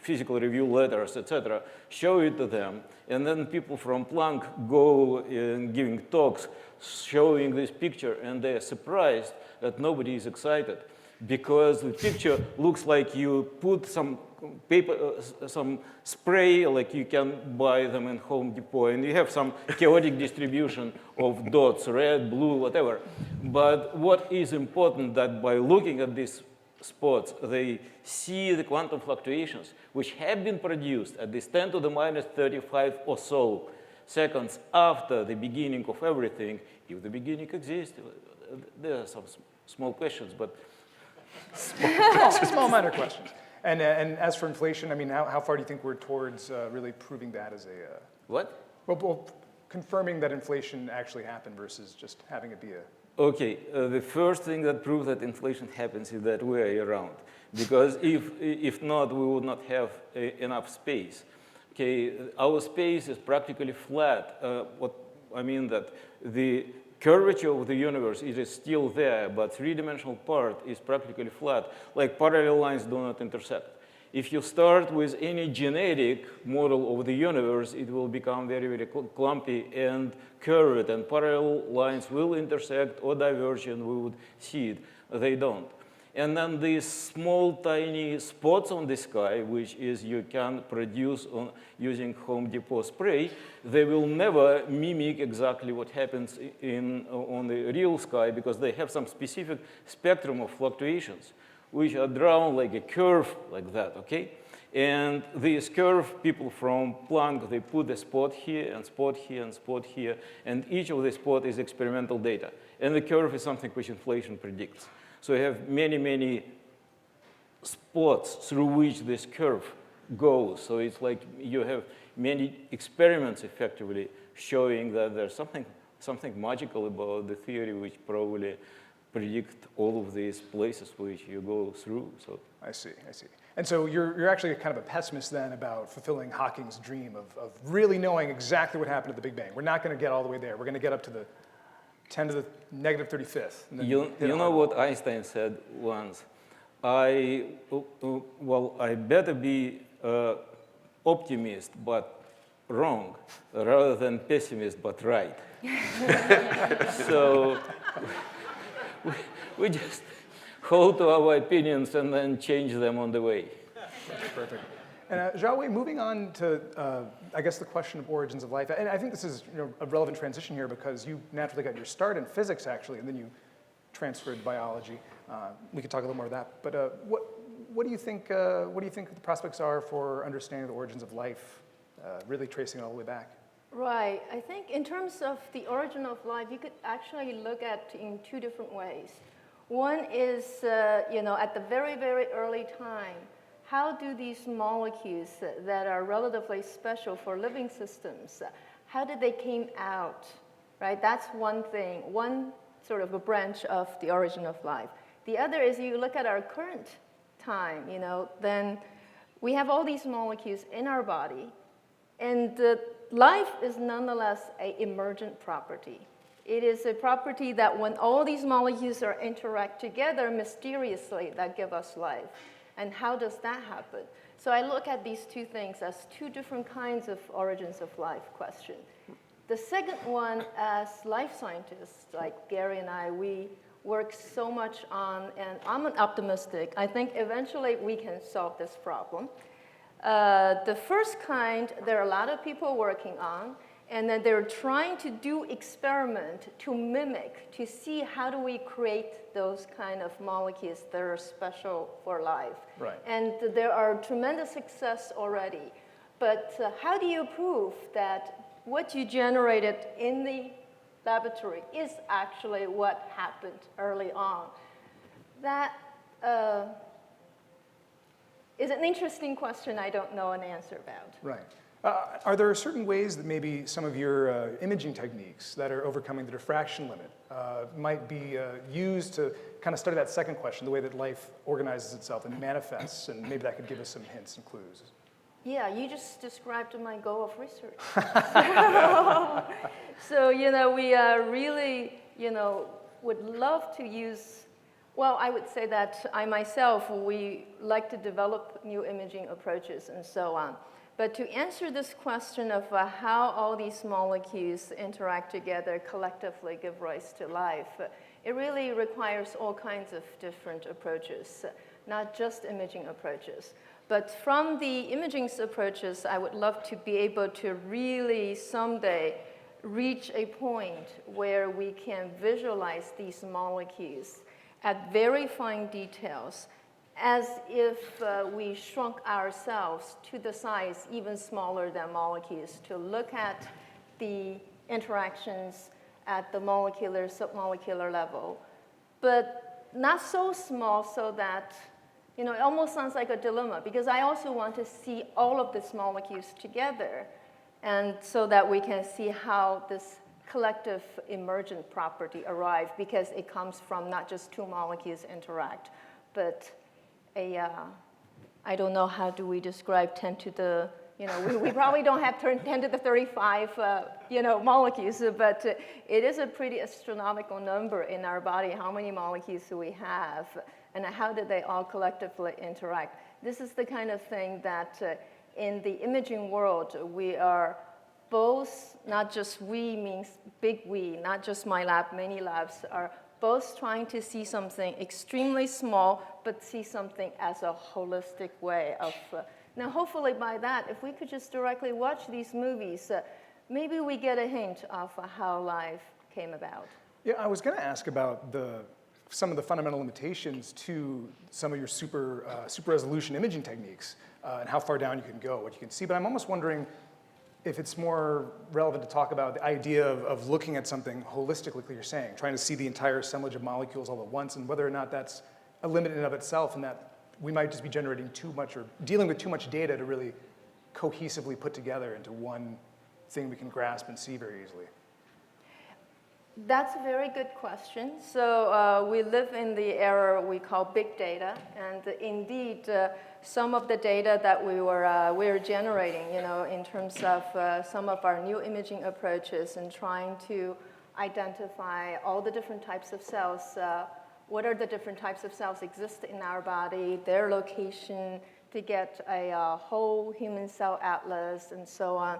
physical review letters, etc., show it to them, and then people from Planck go in giving talks showing this picture, and they're surprised that nobody is excited because the picture looks like you put some paper, some spray, like you can buy them in Home Depot, and you have some chaotic distribution of dots, red, blue, whatever. But what is important that by looking at these spots, they see the quantum fluctuations, which have been produced at this 10 to the minus 35 or so seconds after the beginning of everything, if the beginning exists. There are some small questions, but Small minor questions. And as for inflation, I mean, how far do you think we're towards really proving that as a... what? Well, confirming that inflation actually happened versus just having it be a... Okay, the first thing that proves that inflation happens is that we are around. Because if not, we would not have enough space. Okay, our space is practically flat. What I mean that the curvature of the universe is still there, but three-dimensional part is practically flat. Like parallel lines do not intersect. If you start with any genetic model of the universe, it will become very, very clumpy and curved, and parallel lines will intersect or diverge, and we would see it. They don't. And then these small, tiny spots on the sky, which is you can produce using Home Depot spray, they will never mimic exactly what happens on the real sky because they have some specific spectrum of fluctuations, which are drawn like a curve like that, okay? And this curve, people from Planck, they put a spot here and spot here and spot here, and each of the spots is experimental data. And the curve is something which inflation predicts. So you have many, many spots through which this curve goes. So it's like you have many experiments effectively showing that there's something magical about the theory which probably predict all of these places which you go through. So I see. And so you're actually kind of a pessimist then about fulfilling Hawking's dream of really knowing exactly what happened at the Big Bang. We're not going to get all the way there. We're going to get up to the 10 to the negative 35th. And then you know what Einstein said once? I better be optimist but wrong rather than pessimist but right. So we just hold to our opinions and then change them on the way. Perfect. And Xiaowei, moving on to, I guess, the question of origins of life. And I think this is a relevant transition here because you naturally got your start in physics, actually, and then you transferred to biology. We could talk a little more of that. But what do you think the prospects are for understanding the origins of life, really tracing it all the way back? Right. I think in terms of the origin of life, you could actually look at it in two different ways. One is, at the very, very early time, how do these molecules that are relatively special for living systems, how did they came out, right? That's one thing, one sort of a branch of the origin of life. The other is you look at our current time, then we have all these molecules in our body, and life is nonetheless an emergent property. It is a property that when all these molecules are interact together mysteriously, that give us life. And how does that happen? So I look at these two things as two different kinds of origins of life question. The second one, as life scientists like Gary and I, we work so much on, and I'm an optimistic, I think eventually we can solve this problem. The first kind, there are a lot of people working on, and then they're trying to do experiment to mimic, to see how do we create those kind of molecules that are special for life. Right. And there are tremendous success already. But how do you prove that what you generated in the laboratory is actually what happened early on? That is an interesting question I don't know an answer about. Right. Are there certain ways that maybe some of your imaging techniques that are overcoming the diffraction limit might be used to kind of study that second question, the way that life organizes itself and manifests, and maybe that could give us some hints and clues? Yeah, you just described my goal of research. So, we really, would love to use, well, I would say that I myself, we like to develop new imaging approaches and so on. But to answer this question of how all these molecules interact together, collectively give rise to life, it really requires all kinds of different approaches, not just imaging approaches. But from the imaging approaches, I would love to be able to really someday reach a point where we can visualize these molecules at very fine details, as if we shrunk ourselves to the size even smaller than molecules to look at the interactions at the molecular, submolecular level, but not so small so that, it almost sounds like a dilemma, because I also want to see all of these molecules together, and so that we can see how this collective emergent property arrived, because it comes from not just two molecules interact, but I don't know, how do we describe 10 to the, we probably don't have 10 to the 35, molecules, but it is a pretty astronomical number in our body, how many molecules do we have, and how did they all collectively interact. This is the kind of thing that in the imaging world, we are both, not just we means big we, not just my lab, many labs are both trying to see something extremely small, but see something as a holistic way of, now hopefully by that, if we could just directly watch these movies, maybe we get a hint of how life came about. Yeah, I was going to ask about some of the fundamental limitations to some of your super resolution imaging techniques and how far down you can go, what you can see, but I'm almost wondering if it's more relevant to talk about the idea of looking at something holistically, like you're saying, trying to see the entire assemblage of molecules all at once, and whether or not that's a limit in and of itself, and that we might just be generating too much or dealing with too much data to really cohesively put together into one thing we can grasp and see very easily. That's a very good question. So we live in the era we call big data, and indeed, some of the data that we were generating, in terms of some of our new imaging approaches and trying to identify all the different types of cells, what are the different types of cells exist in our body, their location, to get a whole human cell atlas and so on.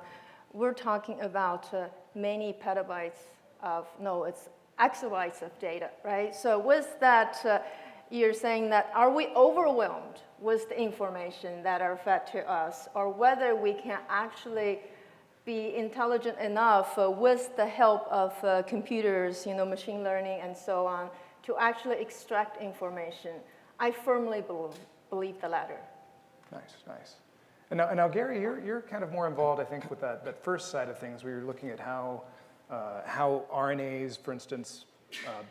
We're talking about many petabytes it's exabytes of data, right? So with that, you're saying that are we overwhelmed with the information that are fed to us, or whether we can actually be intelligent enough with the help of computers, machine learning and so on, to actually extract information. I firmly believe the latter. Nice. And now Gary, you're kind of more involved, I think, with that first side of things, where you're looking at how RNAs, for instance,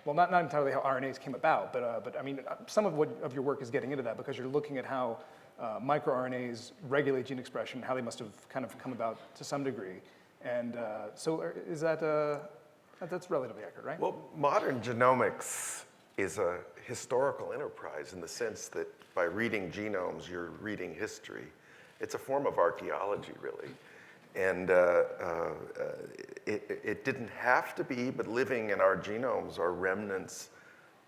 well, not entirely how RNAs came about, but I mean, some of your work is getting into that, because you're looking at how microRNAs regulate gene expression, how they must have kind of come about to some degree. And so is that's relatively accurate, right? Well, modern genomics is a historical enterprise in the sense that by reading genomes, you're reading history. It's a form of archaeology, really. And it didn't have to be, but living in our genomes are remnants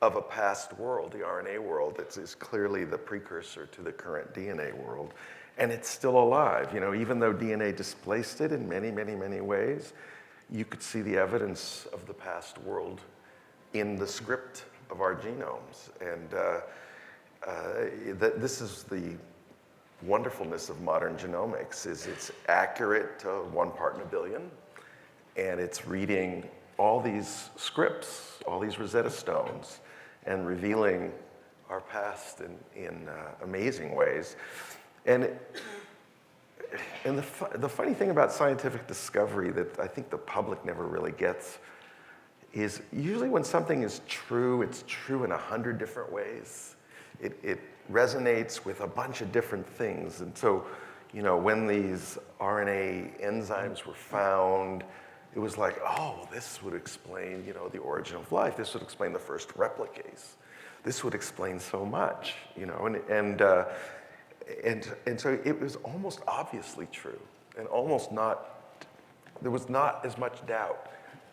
of a past world, the RNA world, that is clearly the precursor to the current DNA world. And it's still alive. Even though DNA displaced it in many, many, many ways, you could see the evidence of the past world in the script of our genomes. And this is the wonderfulness of modern genomics, is it's accurate to 1 part in a billion, and it's reading all these scripts, all these Rosetta Stones, and revealing our past in amazing ways. And the funny thing about scientific discovery that I think the public never really gets is usually when something is true, it's true in 100 different ways. It resonates with a bunch of different things. And so You know, when these RNA enzymes were found, it was like, oh, this would explain, you know, the origin of life. This would explain the first replicase. This would explain so much, you know, and so it was almost obviously true, and almost not, there was not as much doubt,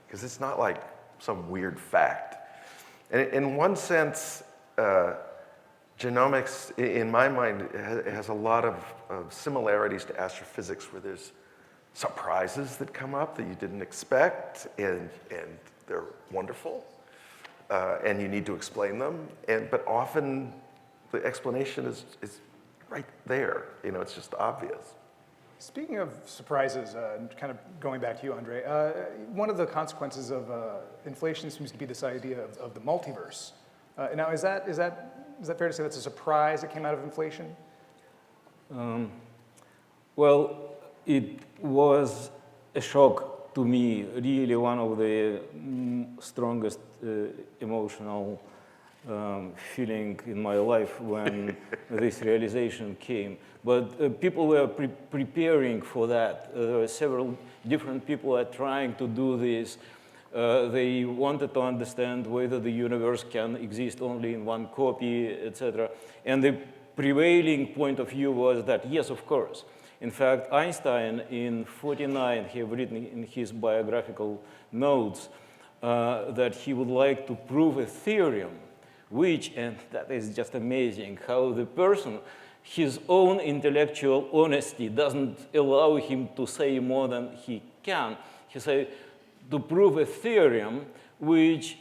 because it's not like some weird fact. And in one sense, genomics, in my mind, has a lot of similarities to astrophysics, where there's surprises that come up that you didn't expect, and they're wonderful, and you need to explain them. But often the explanation is right there. You know, it's just obvious. Speaking of surprises, kind of going back to you, Andre, one of the consequences of inflation seems to be this idea of the multiverse. Now, is that fair to say that's a surprise that came out of inflation? Well, it was a shock to me, really one of the strongest emotional feeling in my life when this realization came. But people were preparing for that. There were several different people are trying to do this. They wanted to understand whether the universe can exist only in one copy, etc. And the prevailing point of view was that, yes, of course. In fact, Einstein in '49, he had written in his biographical notes that he would like to prove a theorem which, and that is just amazing, how the person, his own intellectual honesty doesn't allow him to say more than he can. He said, to prove a theorem which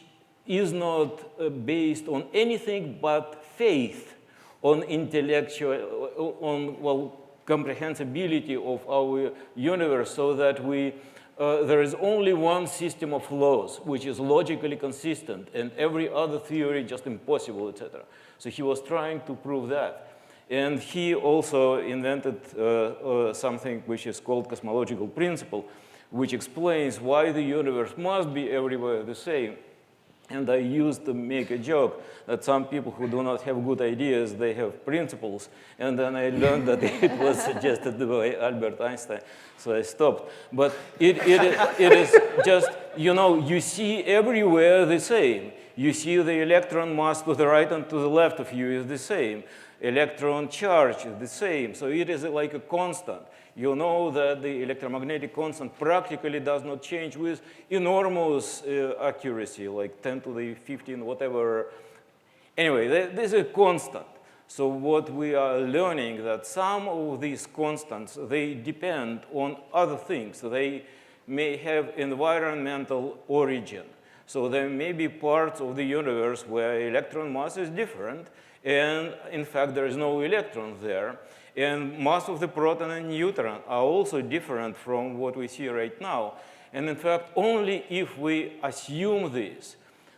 is not based on anything but faith, on intellectual, on, well, comprehensibility of our universe, so that there is only one system of laws which is logically consistent, and every other theory just impossible, etc. So he was trying to prove that. And he also invented something which is called cosmological principle, which explains why the universe must be everywhere the same. And I used to make a joke that some people who do not have good ideas, they have principles. And then I learned that it was suggested by Albert Einstein, so I stopped. But it is just, you know, you see everywhere the same. You see the electron mass to the right and to the left of you is the same. Electron charge is the same. So it is like a constant. You know that the electromagnetic constant practically does not change with enormous accuracy, like 10 to the 15, whatever. Anyway, this is a constant. So what we are learning that some of these constants, they depend on other things. They may have environmental origin. So there may be parts of the universe where electron mass is different, and in fact, there is no electron there. And mass of the proton and neutron are also different from what we see right now. And in fact, only if we assume this,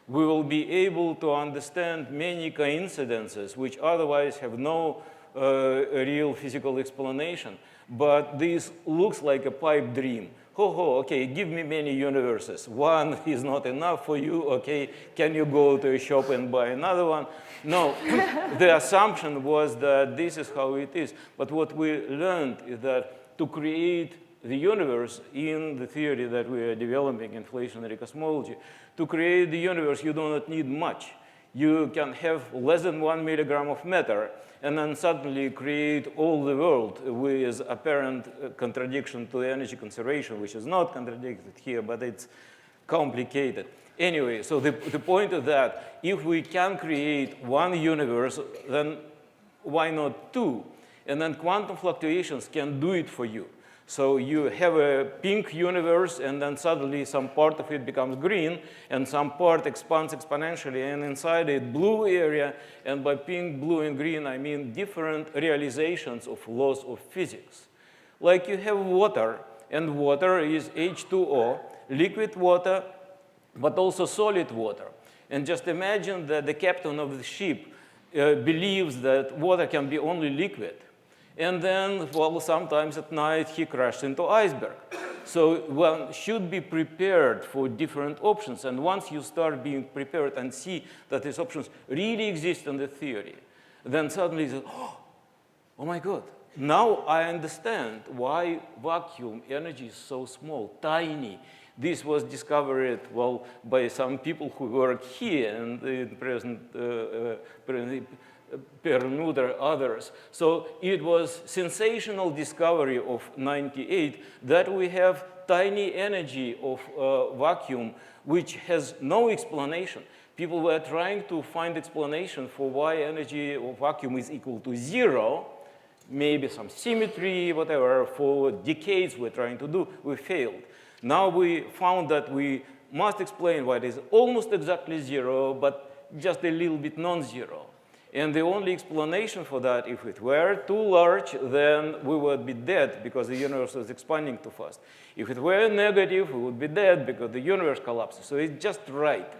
we will be able to understand many coincidences which otherwise have no real physical explanation. But this looks like a pipe dream. Okay, give me many universes. One is not enough for you, okay, can you go to a shop and buy another one? No, the assumption was that this is how it is. But what we learned is that to create the universe in the theory that we are developing, inflationary cosmology, to create the universe, you do not need much. You can have less than 1 milligram of matter, and then suddenly create all the world with apparent contradiction to the energy conservation, which is not contradicted here, but it's complicated. Anyway, so the point is that if we can create one universe, then why not two? And then quantum fluctuations can do it for you. So you have a pink universe, and then suddenly some part of it becomes green, and some part expands exponentially, and inside it, blue area. And by pink, blue, and green, I mean different realizations of laws of physics. Like you have water, and water is H2O, liquid water, but also solid water. And just imagine that the captain of the ship believes that water can be only liquid. And then, well, sometimes at night he crashes into iceberg. So one should be prepared for different options. And once you start being prepared and see that these options really exist in the theory, then suddenly you say, oh my God, Now I understand why vacuum energy is so small, tiny. This was discovered, well, by some people who work here and in present Pernuder, others. So it was sensational discovery of 98 that we have tiny energy of vacuum which has no explanation. People were trying to find explanation for why energy of vacuum is equal to 0, maybe some symmetry, whatever. For decades we're trying to do, we failed. Now we found that we must explain why it is almost exactly 0, but just a little bit non-zero. And the only explanation for that, if it were too large, then we would be dead because the universe is expanding too fast. If it were negative, we would be dead because the universe collapses. So it's just right.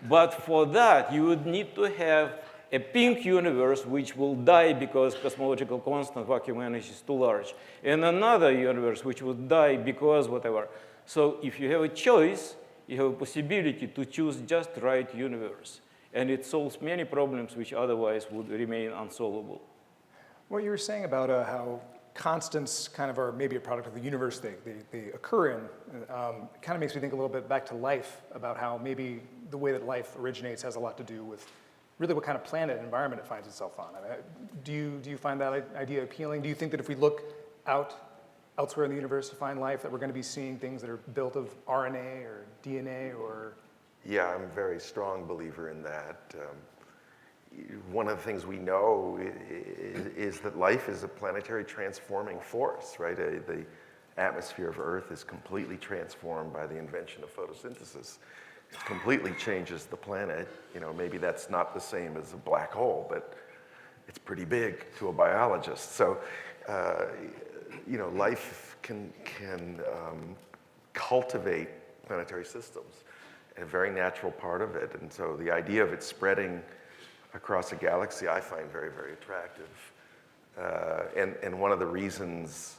But for that, you would need to have a pink universe which will die because cosmological constant vacuum energy is too large, and another universe which would die because whatever. So if you have a choice, you have a possibility to choose just right universe. And it solves many problems which otherwise would remain unsolvable. What you were saying about how constants kind of are maybe a product of the universe they occur in, kind of makes me think a little bit back to life, about how maybe the way that life originates has a lot to do with really what kind of planet and environment it finds itself on. I mean, do you find that idea appealing? Do you think that if we look out elsewhere in the universe to find life, that we're going to be seeing things that are built of RNA or DNA or? Yeah, I'm a very strong believer in that. One of the things we know is that life is a planetary transforming force, right? The atmosphere of Earth is completely transformed by the invention of photosynthesis. It completely changes the planet. You know, maybe that's not the same as a black hole, but it's pretty big to a biologist. So, you know, life can cultivate planetary systems, a very natural part of it. And so the idea of it spreading across a galaxy, I find very, very attractive. And one of the reasons,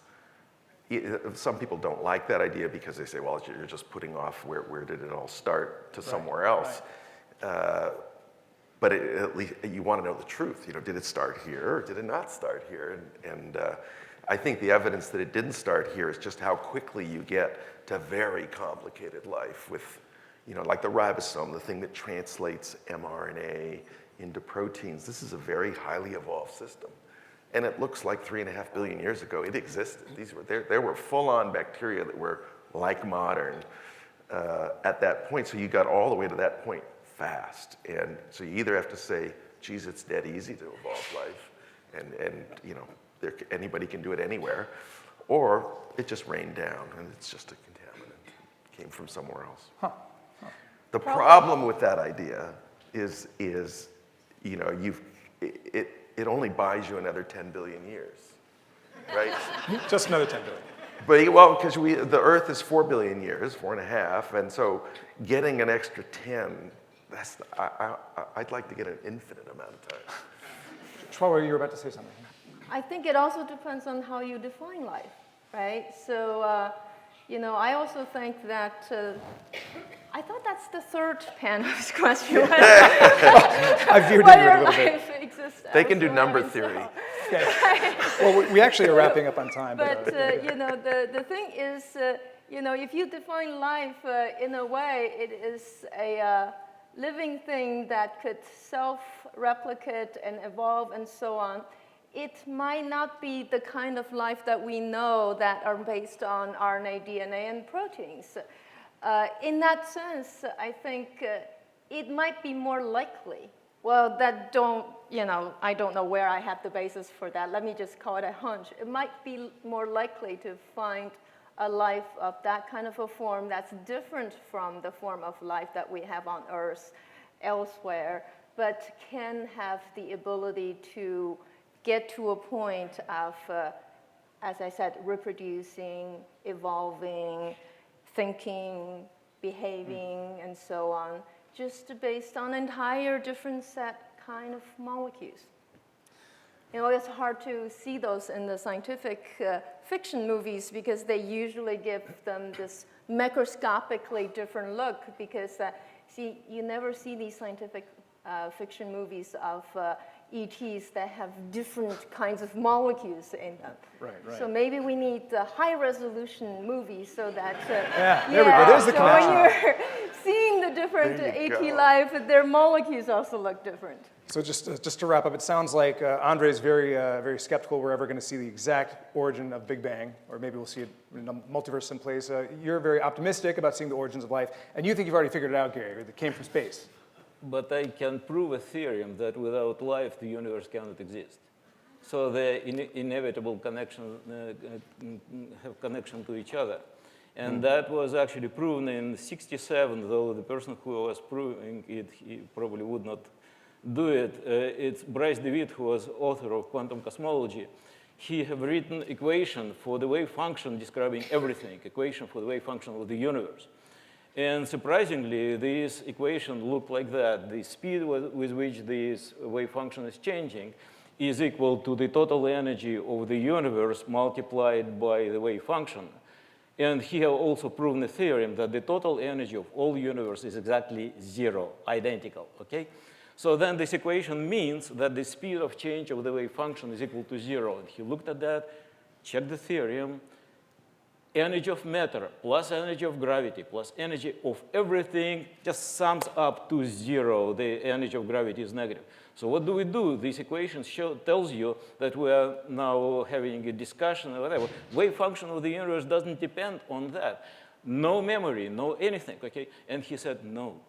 some people don't like that idea because they say, well, you're just putting off where did it all start to somewhere else. Right. But at least you want to know the truth. You know, did it start here or did it not start here? And I think the evidence that it didn't start here is just how quickly you get to very complicated life with, you know, like the ribosome, the thing that translates mRNA into proteins. This is a very highly evolved system. And it looks like 3.5 billion years ago it existed. There were full-on bacteria that were like modern at that point. So you got all the way to that point fast. And so you either have to say, geez, it's dead easy to evolve life. And you know, anybody can do it anywhere. Or it just rained down and it's just a contaminant. It came from somewhere else. Huh. The problem with that idea is you know, it only buys you another 10 billion years, right? Just another 10 billion. But, well, because the Earth is 4 billion years, 4.5, and so getting an extra 10, I'd like to get an infinite amount of time. Shwawa, you were about to say something. I think it also depends on how you define life, right? So, you know, I also think that, I thought that's the third panel's question. I veered into it a little bit. They can do number theory. Okay. Well, we actually are wrapping up on time. But you know, the thing is, you know, if you define life in a way, it is a living thing that could self-replicate and evolve and so on, it might not be the kind of life that we know that are based on RNA, DNA, and proteins. In that sense, I think it might be more likely. Well, that you know, I don't know where I have the basis for that. Let me just call it a hunch. It might be more likely to find a life of that kind of a form that's different from the form of life that we have on Earth elsewhere, but can have the ability to get to a point of, as I said, reproducing, evolving, thinking, behaving, and so on, just based on an entire different set kind of molecules. You know, it's hard to see those in the scientific fiction movies because they usually give them this macroscopically different look because, see, you never see these scientific fiction movies of ETs that have different kinds of molecules in them. Right, right. So maybe we need high-resolution movies so that there we go. There's the so connection. when you're seeing the different There you AT go. life, their molecules also look different. So just to wrap up, it sounds like Andre's very skeptical we're ever going to see the exact origin of Big Bang, or maybe we'll see it in a multiverse someplace. You're very optimistic about seeing the origins of life, and you think you've already figured it out, Gary, that it came from space. But I can prove a theorem that without life, the universe cannot exist. So the inevitable connection have connection to each other. And that was actually proven in '67, though the person who was proving it, he probably would not do it. It's Bryce DeWitt, who was author of quantum cosmology. He have written equation for the wave function describing everything, equation for the wave function of the universe. And surprisingly, this equation looked like that. The speed with which this wave function is changing is equal to the total energy of the universe multiplied by the wave function. And he has also proven a theorem that the total energy of all the universe is exactly zero, identical, okay? So then this equation means that the speed of change of the wave function is equal to zero. And he looked at that, checked the theorem, energy of matter plus energy of gravity plus energy of everything just sums up to zero. The energy of gravity is negative. So what do we do? This equation tells you that we are now having a discussion or whatever. Wave function of the universe doesn't depend on that. No memory, no anything, okay? And he said, no.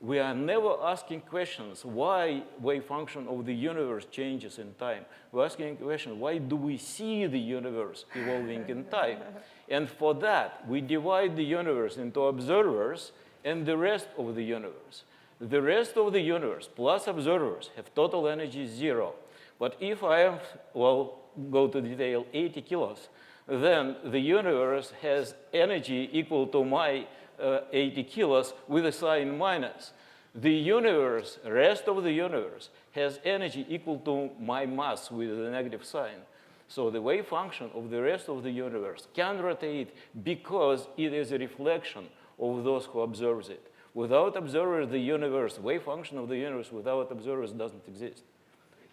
We are never asking questions why wave function of the universe changes in time. We're asking a question, why do we see the universe evolving in time? And for that, we divide the universe into observers and the rest of the universe. The rest of the universe plus observers have total energy zero. But if I am, well, go to detail, 80 kilos, then the universe has energy equal to my 80 kilos with a sign minus. The universe, rest of the universe, has energy equal to my mass with a negative sign. So the wave function of the rest of the universe can rotate because it is a reflection of those who observes it. Without observers, the universe, wave function of the universe without observers doesn't exist.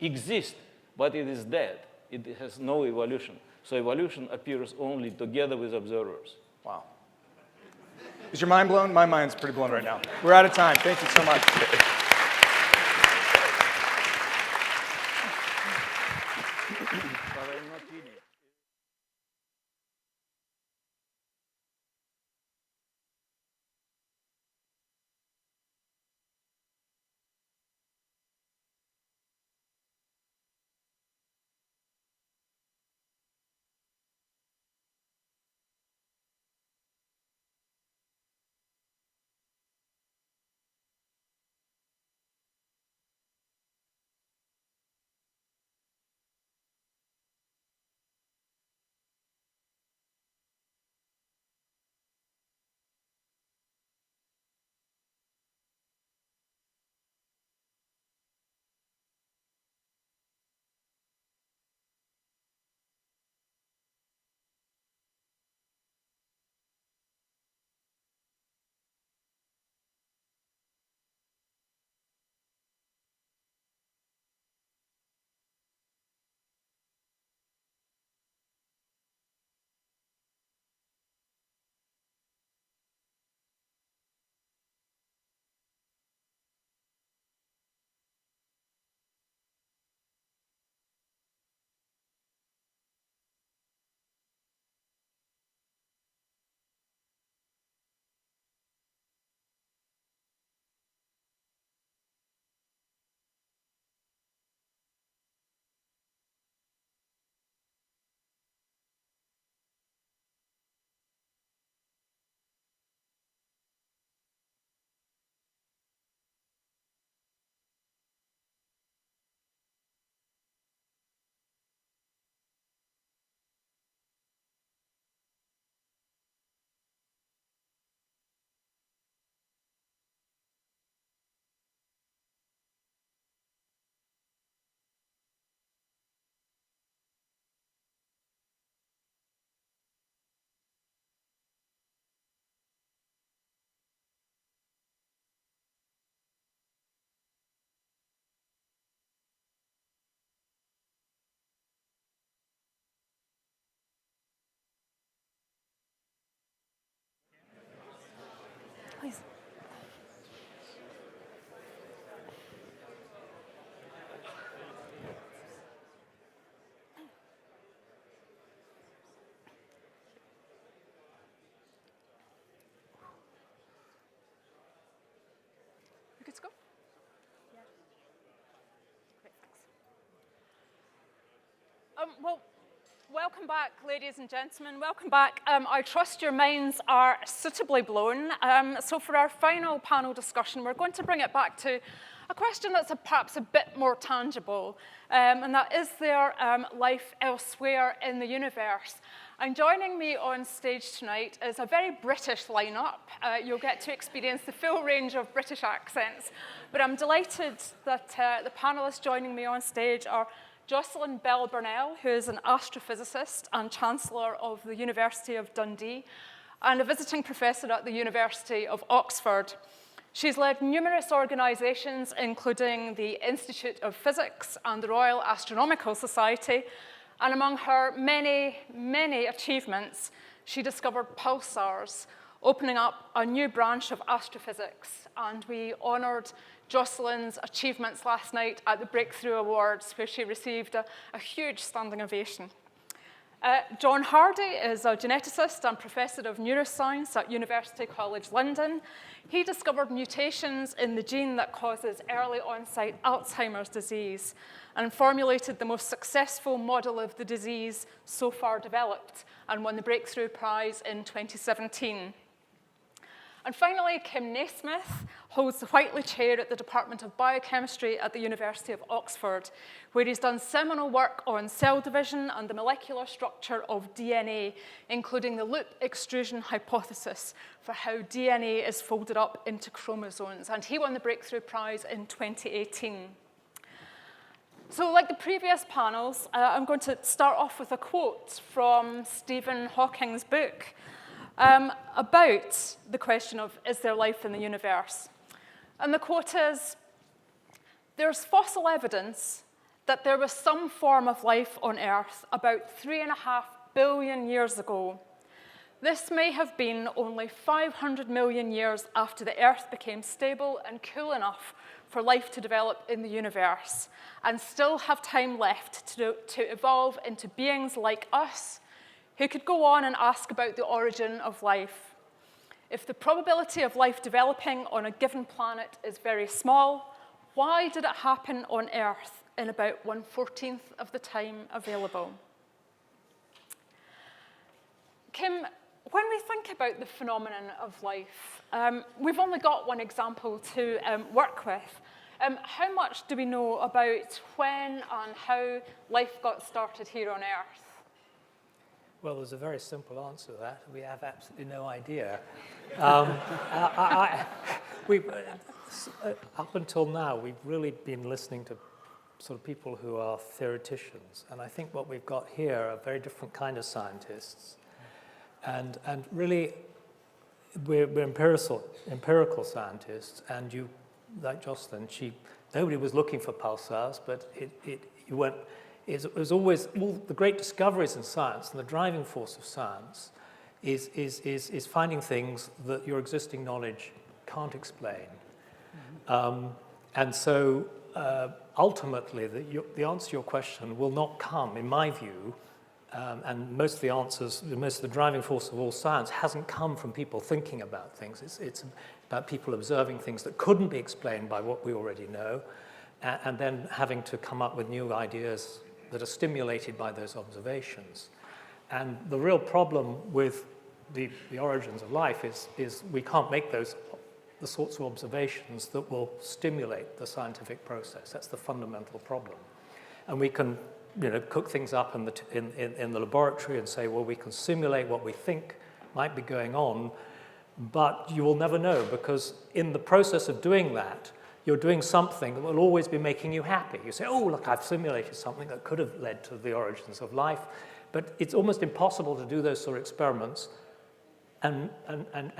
Exists, but it is dead. It has no evolution. So evolution appears only together with observers. Wow. Is your mind blown? My mind's pretty blown right now. We're out of time. Thank you so much. Well, welcome back, ladies and gentlemen. Welcome back. I trust your minds are suitably blown. So for our final panel discussion, we're going to bring it back to a question that's perhaps a bit more tangible, and that is there life elsewhere in the universe? And joining me on stage tonight is a very British lineup. You'll get to experience the full range of British accents, but I'm delighted that the panelists joining me on stage are Jocelyn Bell-Burnell, who is an astrophysicist and Chancellor of the University of Dundee, and a visiting professor at the University of Oxford. She's led numerous organisations, including the Institute of Physics and the Royal Astronomical Society, and among her many, many achievements, she discovered pulsars, opening up a new branch of astrophysics. And we honoured Jocelyn's achievements last night at the Breakthrough Awards, where she received a huge standing ovation. John Hardy is a geneticist and professor of neuroscience at University College London. He discovered mutations in the gene that causes early onset Alzheimer's disease and formulated the most successful model of the disease so far developed and won the Breakthrough Prize in 2017. And finally, Kim Naismith holds the Whiteley Chair at the Department of Biochemistry at the University of Oxford, where he's done seminal work on cell division and the molecular structure of DNA, including the loop extrusion hypothesis for how DNA is folded up into chromosomes. And he won the Breakthrough Prize in 2018. So like the previous panels, I'm going to start off with a quote from Stephen Hawking's book, about the question of, is there life in the universe? And the quote is, "There's fossil evidence that there was some form of life on Earth about 3.5 billion years ago. This may have been only 500 million years after the Earth became stable and cool enough for life to develop in the universe, and still have time left to evolve into beings like us, who could go on and ask about the origin of life. If the probability of life developing on a given planet is very small, why did it happen on Earth in about 1/14 of the time available?" Kim, when we think about the phenomenon of life, we've only got one example to work with. How much do we know about when and how life got started here on Earth? Well, there's a very simple answer to that. We have absolutely no idea. Up until now, we've really been listening to sort of people who are theoreticians. And I think what we've got here are very different kind of scientists. And really, we're empirical scientists. And you, like Jocelyn, nobody was looking for pulsars, but you went. It was always, all the great discoveries in science and the driving force of science is finding things that your existing knowledge can't explain. And so ultimately, the answer to your question will not come, in my view, and most of the driving force of all science hasn't come from people thinking about things. It's about people observing things that couldn't be explained by what we already know, and then having to come up with new ideas that are stimulated by those observations. And the real problem with the origins of life is we can't make the sorts of observations that will stimulate the scientific process. That's the fundamental problem. And we can cook things up in the laboratory and say, well, we can simulate what we think might be going on, but you will never know, because in the process of doing that, you're doing something that will always be making you happy. You say, oh, look, I've simulated something that could have led to the origins of life. But it's almost impossible to do those sort of experiments and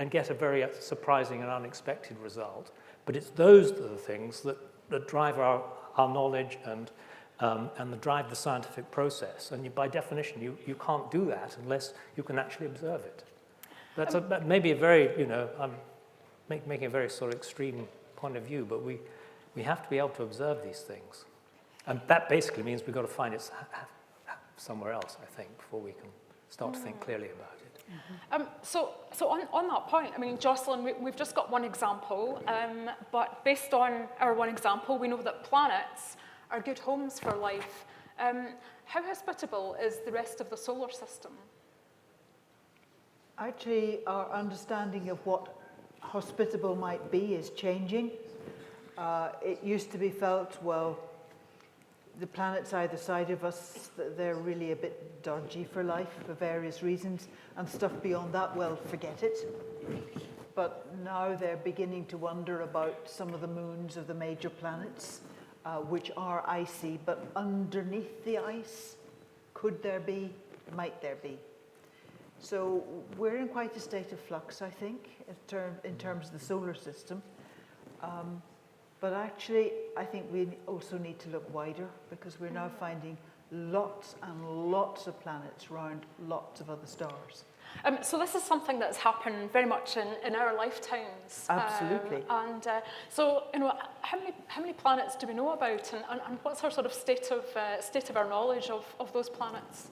get a very surprising and unexpected result. But it's those that are the things that drive our knowledge and that drive the scientific process. And by definition, you can't do that unless you can actually observe it. That may be a very, I'm making a very sort of extreme point of view, but we have to be able to observe these things. And that basically means we've got to find it somewhere else, I think, before we can start to think clearly about it. So on that point, I mean, Jocelyn, we've just got one example, but based on our one example, we know that planets are good homes for life. How hospitable is the rest of the solar system? Actually, our understanding of what hospitable might be is changing. It used to be felt, well, the planets either side of us, they're really a bit dodgy for life for various reasons, and stuff beyond that, well, forget it. But now they're beginning to wonder about some of the moons of the major planets, which are icy, but underneath the ice, could there be, might there be? So we're in quite a state of flux, I think, in terms of the solar system. But actually, I think we also need to look wider, because we're now finding lots and lots of planets around lots of other stars. So this is something that's happened very much in our lifetimes. Absolutely. So, you know, how many planets do we know about, and what's our sort of state of our knowledge of those planets?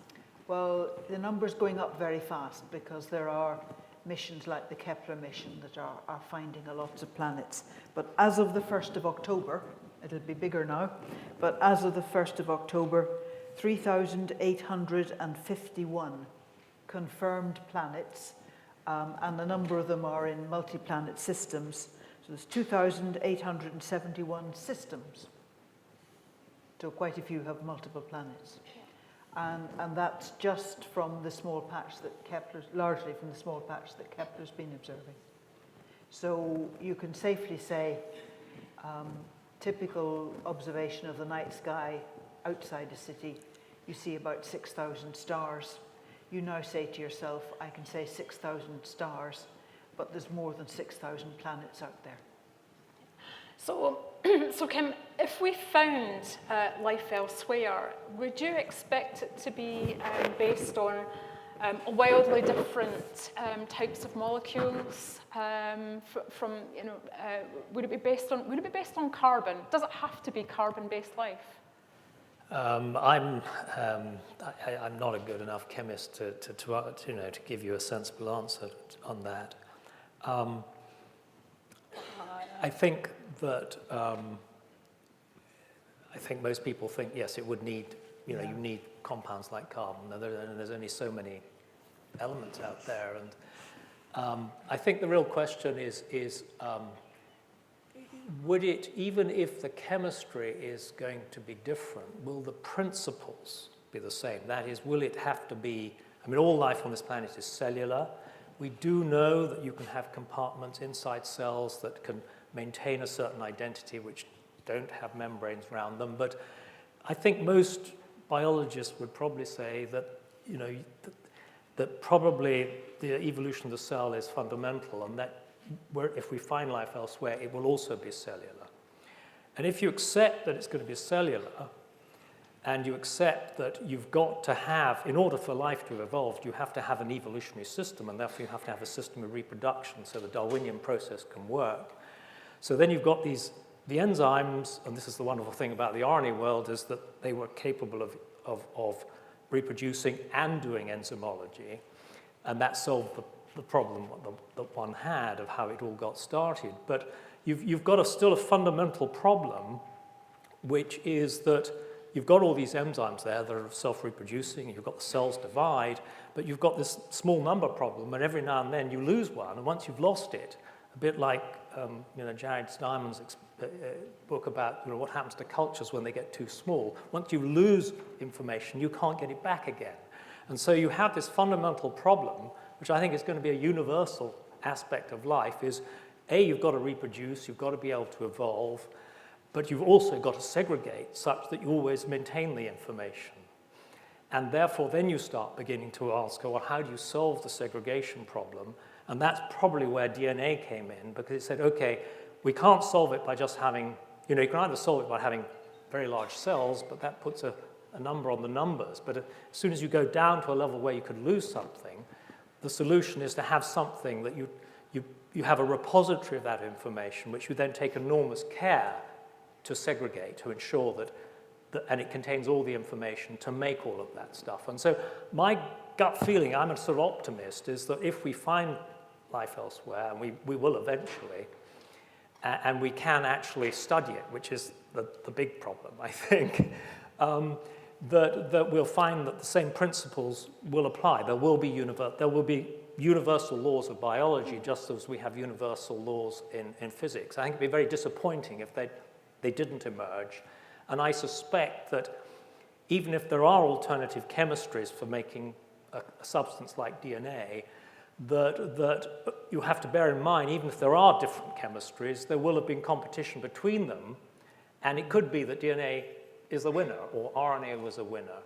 Well, the number's going up very fast, because there are missions like the Kepler mission that are finding a lot of planets. But as of the 1st of October, it'll be bigger now, but as of the 1st of October, 3,851 confirmed planets, and a number of them are in multi-planet systems. So there's 2,871 systems. So quite a few have multiple planets. And that's just from the small patch that Kepler's, largely from the small patch that Kepler's been observing. So you can safely say, typical observation of the night sky outside a city, you see about 6,000 stars. You now say to yourself, I can say 6,000 stars, but there's more than 6,000 planets out there. So, Kim, if we found life elsewhere, would you expect it to be based on wildly different types of molecules? From you know, would it be based on carbon? Does it have to be carbon-based life? I'm not a good enough chemist to give you a sensible answer on that. I think that most people think, yes, it would need, you need compounds like carbon, and there's only so many elements out there. And I think the real question is would it, even if the chemistry is going to be different, will the principles be the same? That is, will it have to be, all life on this planet is cellular. We do know that you can have compartments inside cells that can maintain a certain identity which don't have membranes around them. But I think most biologists would probably say that, that probably the evolution of the cell is fundamental, and that if we find life elsewhere, it will also be cellular. And if you accept that it's going to be cellular, and you accept that you've got to have, in order for life to have evolved, you have to have an evolutionary system, and therefore you have to have a system of reproduction so the Darwinian process can work. So then you've got the enzymes, and this is the wonderful thing about the RNA world, is that they were capable of reproducing and doing enzymology, and that solved the problem that one had of how it all got started. But you've got still a fundamental problem, which is that you've got all these enzymes there that are self-reproducing, you've got the cells divide, but you've got this small number problem, and every now and then you lose one, and once you've lost it, a bit like Jared Steinman's book about what happens to cultures when they get too small. Once you lose information, you can't get it back again. And so you have this fundamental problem, which I think is going to be a universal aspect of life, is A, you've got to reproduce, you've got to be able to evolve, but you've also got to segregate such that you always maintain the information. And therefore, then you start beginning to ask, well, how do you solve the segregation problem? And that's probably where DNA came in, because it said, okay, we can't solve it by just having, you can either solve it by having very large cells, but that puts a number on the numbers. But as soon as you go down to a level where you could lose something, the solution is to have something that you have a repository of that information, which you then take enormous care to segregate, to ensure that and it contains all the information to make all of that stuff. And so my gut feeling, I'm a sort of optimist, is that if we find life elsewhere, and we will eventually, and we can actually study it, which is the big problem, I think, that we'll find that the same principles will apply. There will be universal laws of biology, just as we have universal laws in physics. I think it'd be very disappointing if they didn't emerge. And I suspect that even if there are alternative chemistries for making a substance like DNA, that you have to bear in mind, even if there are different chemistries, there will have been competition between them, and it could be that DNA is the winner, or RNA was a winner.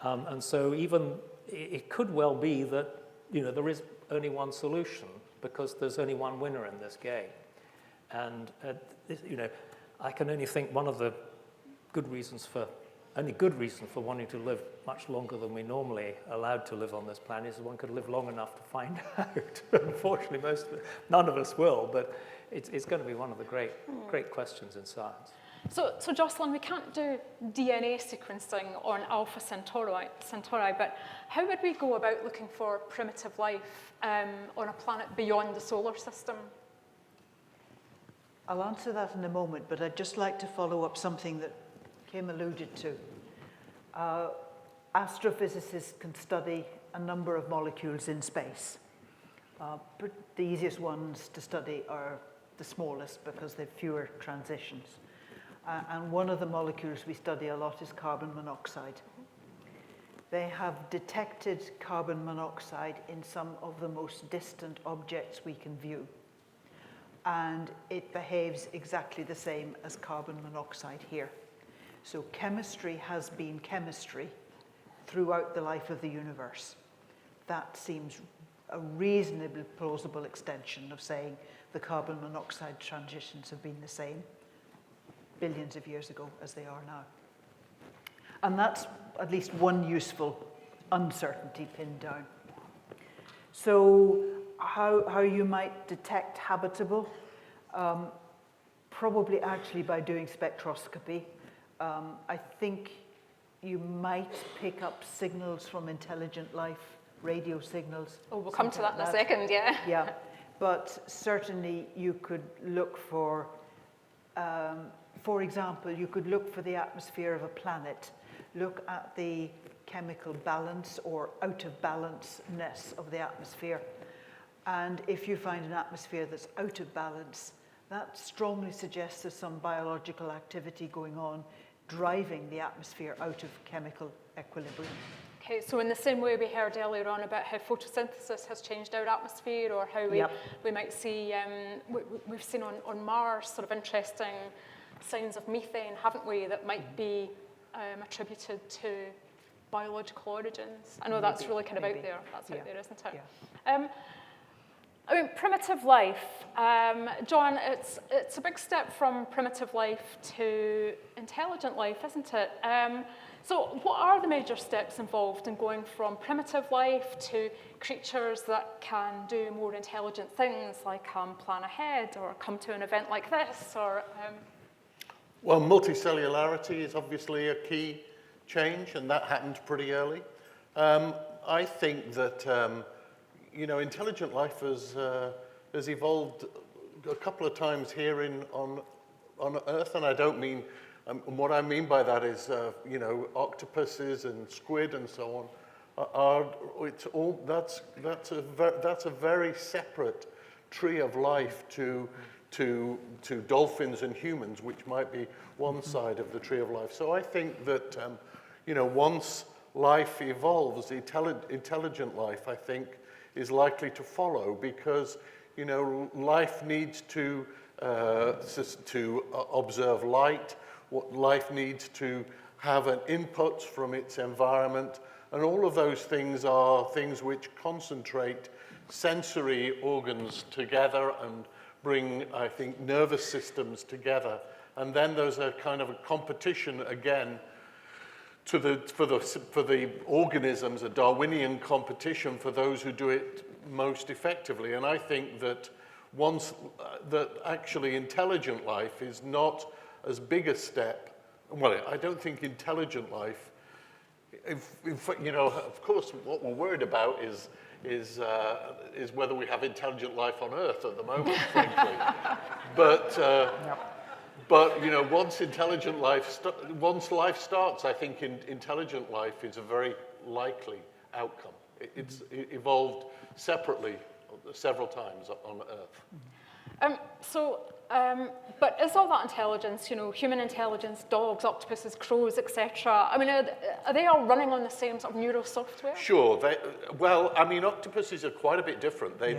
And so even it could well be that there is only one solution, because there's only one winner in this game. And I can only think one of the good reason for wanting to live much longer than we normally allowed to live on this planet is one could live long enough to find out. Unfortunately, none of us will, but it's going to be one of the great questions in science. So Jocelyn, we can't do DNA sequencing on Alpha Centauri, but how would we go about looking for primitive life on a planet beyond the solar system? I'll answer that in a moment, but I'd just like to follow up something that Kim alluded to. Astrophysicists can study a number of molecules in space. The easiest ones to study are the smallest because they've fewer transitions. And one of the molecules we study a lot is carbon monoxide. They have detected carbon monoxide in some of the most distant objects we can view. And it behaves exactly the same as carbon monoxide here. So chemistry has been chemistry throughout the life of the universe. That seems a reasonably plausible extension of saying the carbon monoxide transitions have been the same billions of years ago as they are now. And that's at least one useful uncertainty pinned down. So how you might detect habitable? Probably actually by doing spectroscopy. I think you might pick up signals from intelligent life, radio signals. Oh, we'll come to that in a second, yeah. Yeah, but certainly you could look for example, you could look for the atmosphere of a planet, look at the chemical balance or out of balance-ness of the atmosphere. And if you find an atmosphere that's out of balance, that strongly suggests there's some biological activity going on, driving the atmosphere out of chemical equilibrium. Okay, so in the same way we heard earlier on about how photosynthesis has changed our atmosphere, or how we might see, we've seen on Mars sort of interesting signs of methane, haven't we, that might be attributed to biological origins. I know that's really kind of out there. That's out there, isn't it? Yeah. I mean, primitive life. John, it's a big step from primitive life to intelligent life, isn't it? So what are the major steps involved in going from primitive life to creatures that can do more intelligent things, like plan ahead or come to an event like this? Or Well, multicellularity is obviously a key change, and that happened pretty early. I think that intelligent life has evolved a couple of times here on Earth, and I don't mean. What I mean by that is, octopuses and squid and so on. That's a very separate tree of life to dolphins and humans, which might be one side of the tree of life. So I think that once life evolves, intelligent life, I think, is likely to follow, because life needs to observe light. What life needs to have an input from its environment, and all of those things are things which concentrate sensory organs together and bring, I think, nervous systems together. And then there's a kind of a competition again for the organisms, a Darwinian competition for those who do it most effectively. And I think that actually intelligent life is not as big a step. Well, I don't think intelligent life, of course, what we're worried about is whether we have intelligent life on Earth at the moment, frankly. But once once life starts, I think intelligent life is a very likely outcome. It's evolved separately several times on Earth. But is all that intelligence, human intelligence, dogs, octopuses, crows, etc., I mean, are they all running on the same sort of neural software? Sure. Octopuses are quite a bit different. They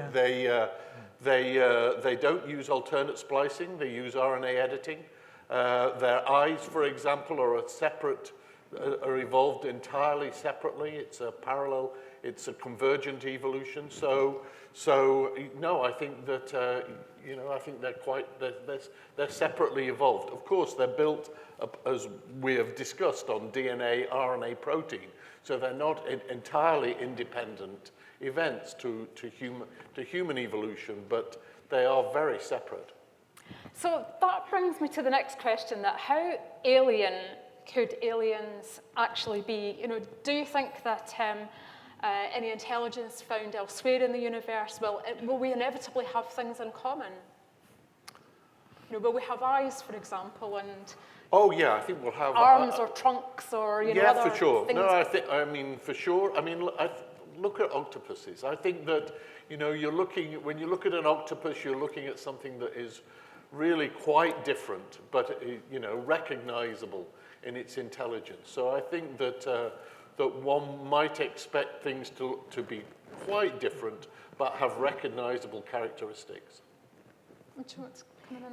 don't use alternate splicing. They use RNA editing. Their eyes, for example, are evolved entirely separately. It's a parallel. It's a convergent evolution. So no, I think that I think they're separately evolved. Of course, they're built as we have discussed on DNA, RNA, protein. So they're not entirely independent events to human evolution, but they are very separate. So that brings me to the next question: that how alien could aliens actually be? Do you think that any intelligence found elsewhere in the universe, will we inevitably have things in common? Will we have eyes, for example, and oh yeah, I think we'll have arms or trunks or yeah, other for sure. things? No, for sure. Look at octopuses. I think that when you look at an octopus, you're looking at something that is really quite different, but recognizable in its intelligence. So I think that one might expect things to be quite different, but have recognizable characteristics.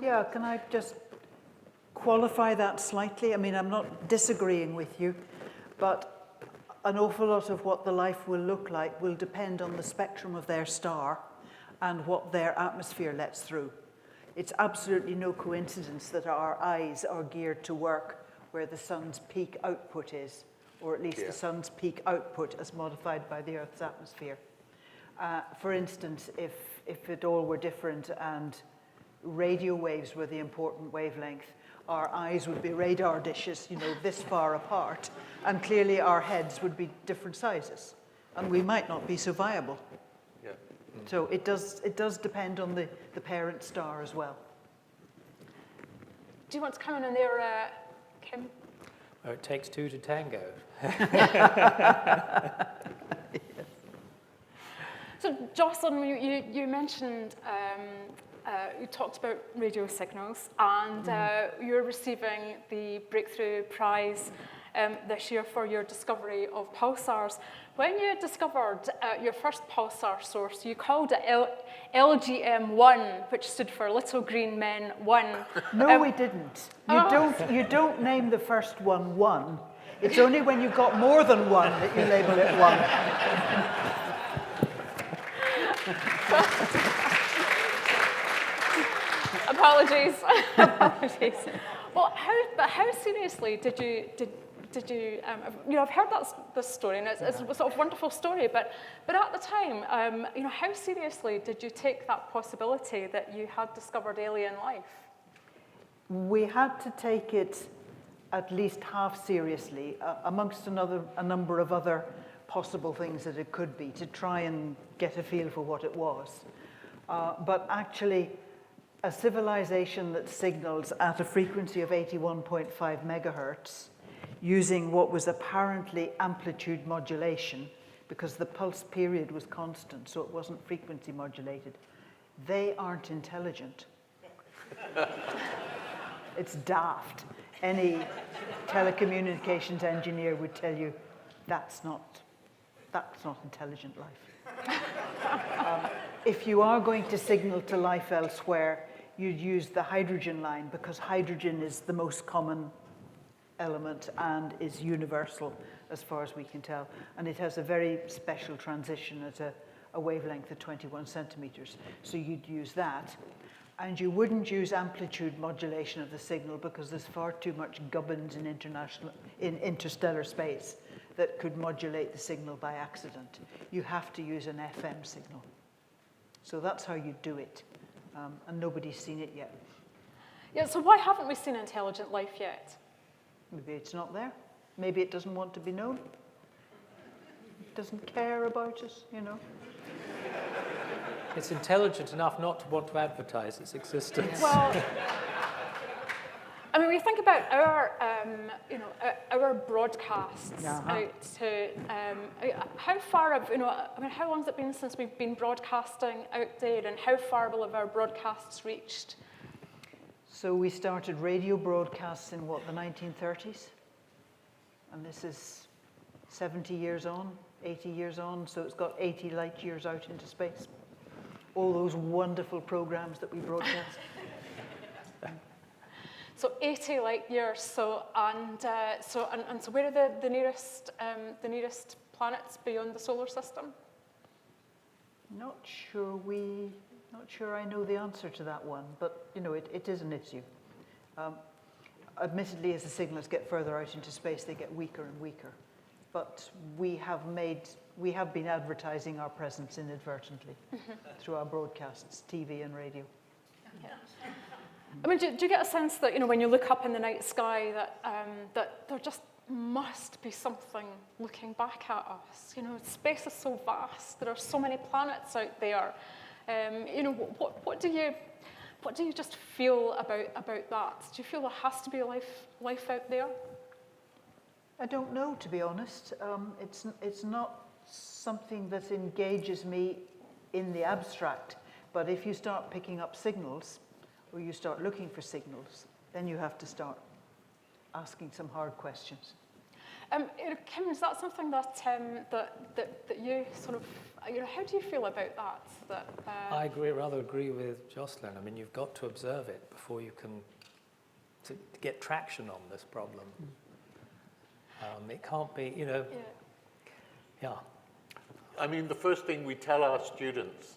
Yeah, can I just qualify that slightly? I mean, I'm not disagreeing with you, but an awful lot of what the life will look like will depend on the spectrum of their star and what their atmosphere lets through. It's absolutely no coincidence that our eyes are geared to work where the sun's peak output is, or at least the sun's peak output as modified by the Earth's atmosphere. For instance, if it all were different and radio waves were the important wavelength, our eyes would be radar dishes, this far apart, and clearly our heads would be different sizes, and we might not be so viable. Yeah. So it does depend on the parent star as well. Do you want to come in there, Kim? Oh, it takes two to tango. So, Jocelyn, you mentioned, you talked about radio signals, and you're receiving the Breakthrough Prize this year for your discovery of pulsars. When you discovered your first pulsar source, you called it LGM1, which stood for Little Green Men 1. No, we didn't. You don't name the first one 1. It's only when you've got more than one that you label it 1. Apologies. Well, how seriously did you? I've heard this story, and it's a sort of wonderful story. But at the time, how seriously did you take that possibility that you had discovered alien life? We had to take it at least half seriously, amongst a number of other possible things that it could be, to try and get a feel for what it was. But actually, a civilization that signals at a frequency of 81.5 megahertz, using what was apparently amplitude modulation, because the pulse period was constant, so it wasn't frequency modulated, they aren't intelligent. It's daft. Any telecommunications engineer would tell you that's not intelligent life. If you are going to signal to life elsewhere, you'd use the hydrogen line, because hydrogen is the most common element and is universal as far as we can tell. And it has a very special transition at a wavelength of 21 centimeters. So you'd use that. And you wouldn't use amplitude modulation of the signal, because there's far too much gubbins in interstellar space that could modulate the signal by accident. You have to use an FM signal. So that's how you do it. And nobody's seen it yet. Yeah, so why haven't we seen intelligent life yet? Maybe it's not there. Maybe it doesn't want to be known. It doesn't care about us, It's intelligent enough not to want to advertise its existence. Well, I mean, we think about our, our broadcasts out to, how far have, how long has it been since we've been broadcasting out there, and how far will have our broadcasts reached? So we started radio broadcasts in, what, the 1930s? And this is 70 years on, 80 years on, so it's got 80 light years out into space. All those wonderful programs that we broadcast. So 80 light years. So where are the nearest planets beyond the solar system? Not sure I know the answer to that one, but it is an issue. Admittedly, as the signals get further out into space, they get weaker and weaker. But we have been advertising our presence inadvertently through our broadcasts, TV and radio. Yeah. I mean, do you get a sense that, when you look up in the night sky, that there just must be something looking back at us? Space is so vast. There are so many planets out there. What do you just feel about that? Do you feel there has to be life out there? I don't know, to be honest. It's not something that engages me in the abstract. But if you start picking up signals, or you start looking for signals, then you have to start asking some hard questions. Kim, is that something that you sort of, how do you feel about that? I rather agree with Jocelyn. I mean, you've got to observe it before you can to get traction on this problem. It can't be, yeah. I mean, the first thing we tell our students,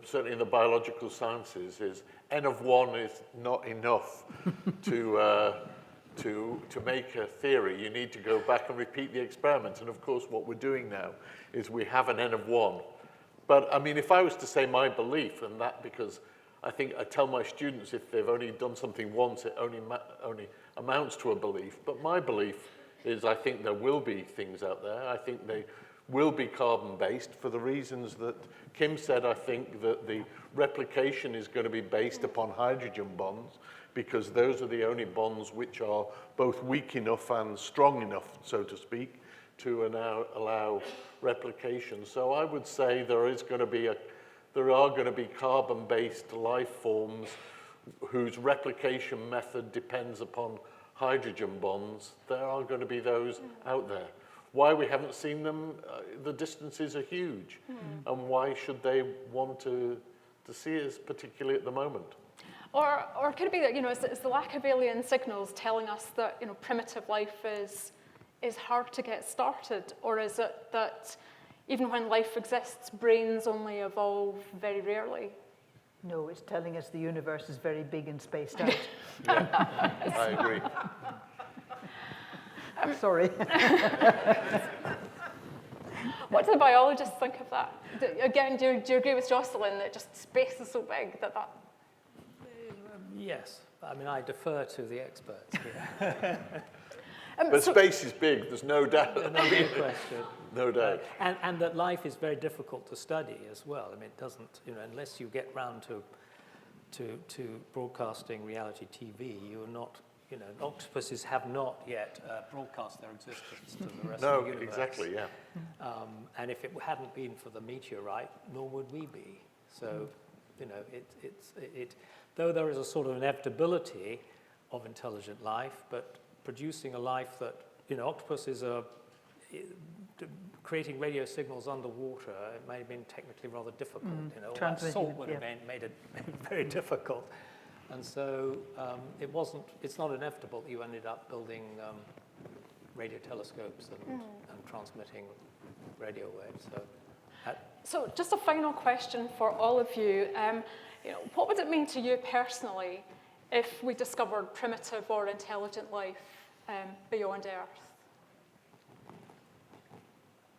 certainly in the biological sciences, is N of 1 is not enough to make a theory. You need to go back and repeat the experiment. And of course, what we're doing now is we have an N of 1. But I mean, if I was to say my belief, and that because I think I tell my students if they've only done something once, it only amounts to a belief. But my belief is I think there will be things out there. I think they will be carbon-based for the reasons that Kim said. I think that the replication is going to be based upon hydrogen bonds because those are the only bonds which are both weak enough and strong enough, so to speak, to now allow replication. So I would say there are going to be carbon-based life forms whose replication method depends upon hydrogen bonds. There are going to be those out there. Why we haven't seen them, the distances are huge. And why should they want to see us, particularly at the moment? Or could it be that, is the lack of alien signals telling us that, primitive life is hard to get started? Or is it that even when life exists, brains only evolve very rarely? No, it's telling us the universe is very big and spaced out. Yeah, I agree. Sorry. What do the biologists think of that? Again, do you agree with Jocelyn that just space is so big that? Yes. I mean, I defer to the experts here. But space is big, there's no doubt. No question. No doubt. And that life is very difficult to study as well. I mean, it doesn't, unless you get round to broadcasting reality TV, you're not, octopuses have not yet broadcast their existence to the rest of the universe. No, exactly, yeah. And if it hadn't been for the meteorite, nor would we be. So, though there is a sort of inevitability of intelligent life, but producing a life that, octopuses are creating radio signals underwater. It may have been technically rather difficult. All that salt would have made it very difficult. And so it's not inevitable that you ended up building radio telescopes and transmitting radio waves. So just a final question for all of you. What would it mean to you personally if we discovered primitive or intelligent life beyond Earth?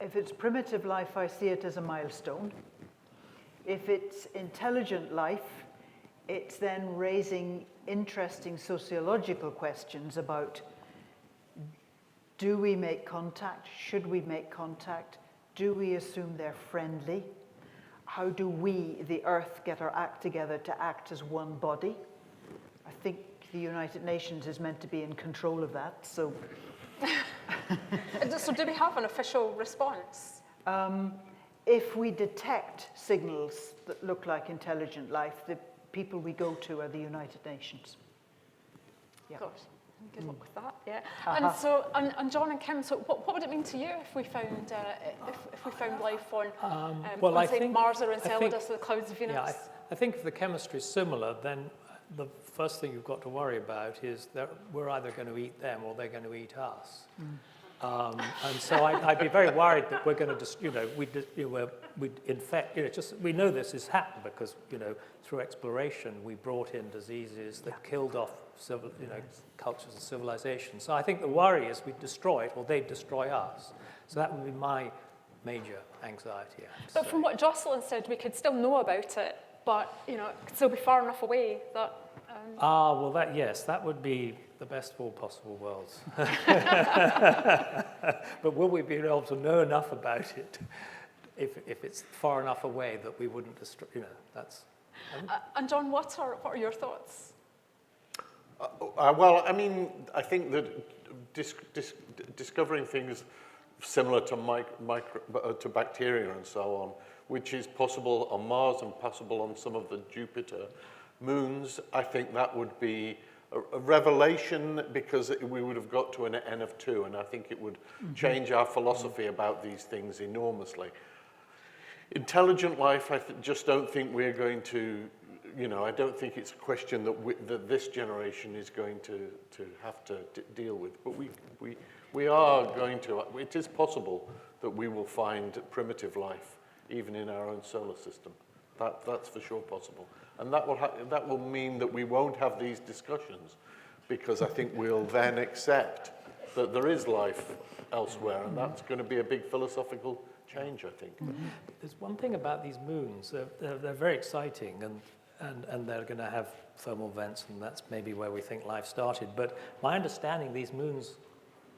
If it's primitive life, I see it as a milestone. If it's intelligent life, it's then raising interesting sociological questions about, do we make contact? Should we make contact? Do we assume they're friendly? How do we, the Earth, get our act together to act as one body? I think the United Nations is meant to be in control of that, so. So do we have an official response? If we detect signals that look like intelligent life, the people we go to are the United Nations. Yeah. Gosh, good luck with that. Yeah. And so, and John and Kim, so what would it mean to you if we found if we found life on, well, on I say think, Mars or Enceladus or the clouds of Venus? Yeah, I think if the chemistry is similar, then the first thing you've got to worry about is that we're either going to eat them or they're going to eat us. And so I'd be very worried that we're going to, we'd infect, we know this has happened because, through exploration, we brought in diseases that killed off, cultures and civilizations. So I think the worry is we'd destroy it or they'd destroy us. So that would be my major anxiety. But from what Jocelyn said, we could still know about it, but, it could still be far enough away that... well, that would be the best of all possible worlds. But will we be able to know enough about it if it's far enough away that we wouldn't destroy, that's... and John, what are your thoughts? Well, I mean, I think that discovering things similar to to bacteria and so on, which is possible on Mars and possible on some of the Jupiter moons, I think that would be a revelation because we would have got to an N of 2, and I think it would change our philosophy about these things enormously. Intelligent life, I just don't think we're going to, I don't think it's a question that this generation is going to have to deal with. But we are going to, it is possible that we will find primitive life even in our own solar system. That's for sure possible. And that will mean that we won't have these discussions because I think we'll then accept that there is life elsewhere, and that's going to be a big philosophical change, I think. There's one thing about these moons, they're very exciting, and they're going to have thermal vents, and that's maybe where we think life started. But my understanding, these moons,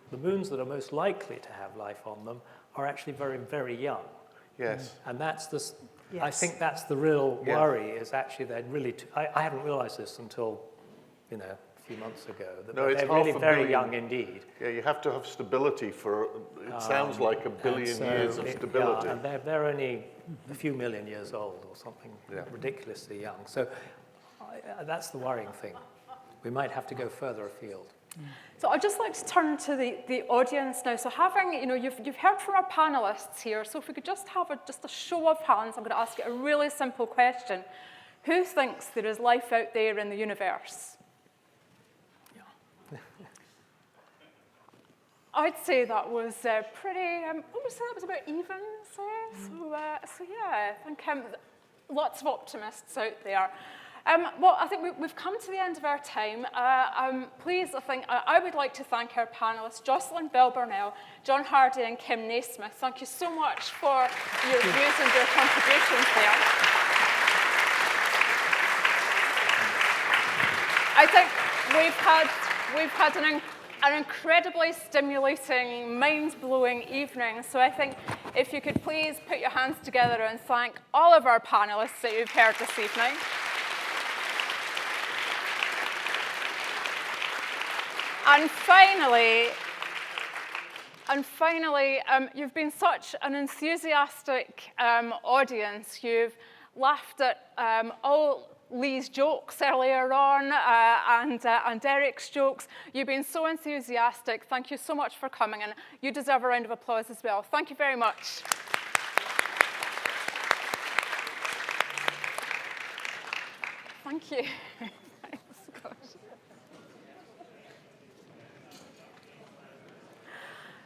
the moons that are most likely to have life on them, are actually very, very young. Yes. And that's the... Yes. I think that's the real worry, is actually they're really... I hadn't realized this until, a few months ago. That no, it's they're really very billion. Young indeed. Yeah, you have to have stability for, it sounds like a billion years of stability. Yeah, and they're only a few million years old or something ridiculously young. So that's the worrying thing. We might have to go further afield. So I'd just like to turn to the audience now. So having, you've heard from our panelists here. So if we could just have just a show of hands, I'm going to ask you a really simple question. Who thinks there is life out there in the universe? I'd say that was pretty, what would you say that was about even, say? So yeah, I think lots of optimists out there. Well, I think we've come to the end of our time. Please, I would like to thank our panelists, Jocelyn Bell-Burnell, John Hardy, and Kim Naismith. Thank you so much for your views and your contributions there. I think we've had an incredibly stimulating, mind-blowing evening. So I think if you could please put your hands together and thank all of our panelists that you've heard this evening. And finally, you've been such an enthusiastic audience. You've laughed at all Lee's jokes earlier on and Derek's jokes. You've been so enthusiastic. Thank you so much for coming, and you deserve a round of applause as well. Thank you very much. Thank you.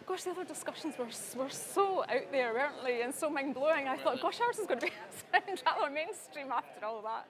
Gosh, the other discussions were so out there, weren't they, and so mind-blowing. I thought, gosh, ours is going to be rather mainstream after all that.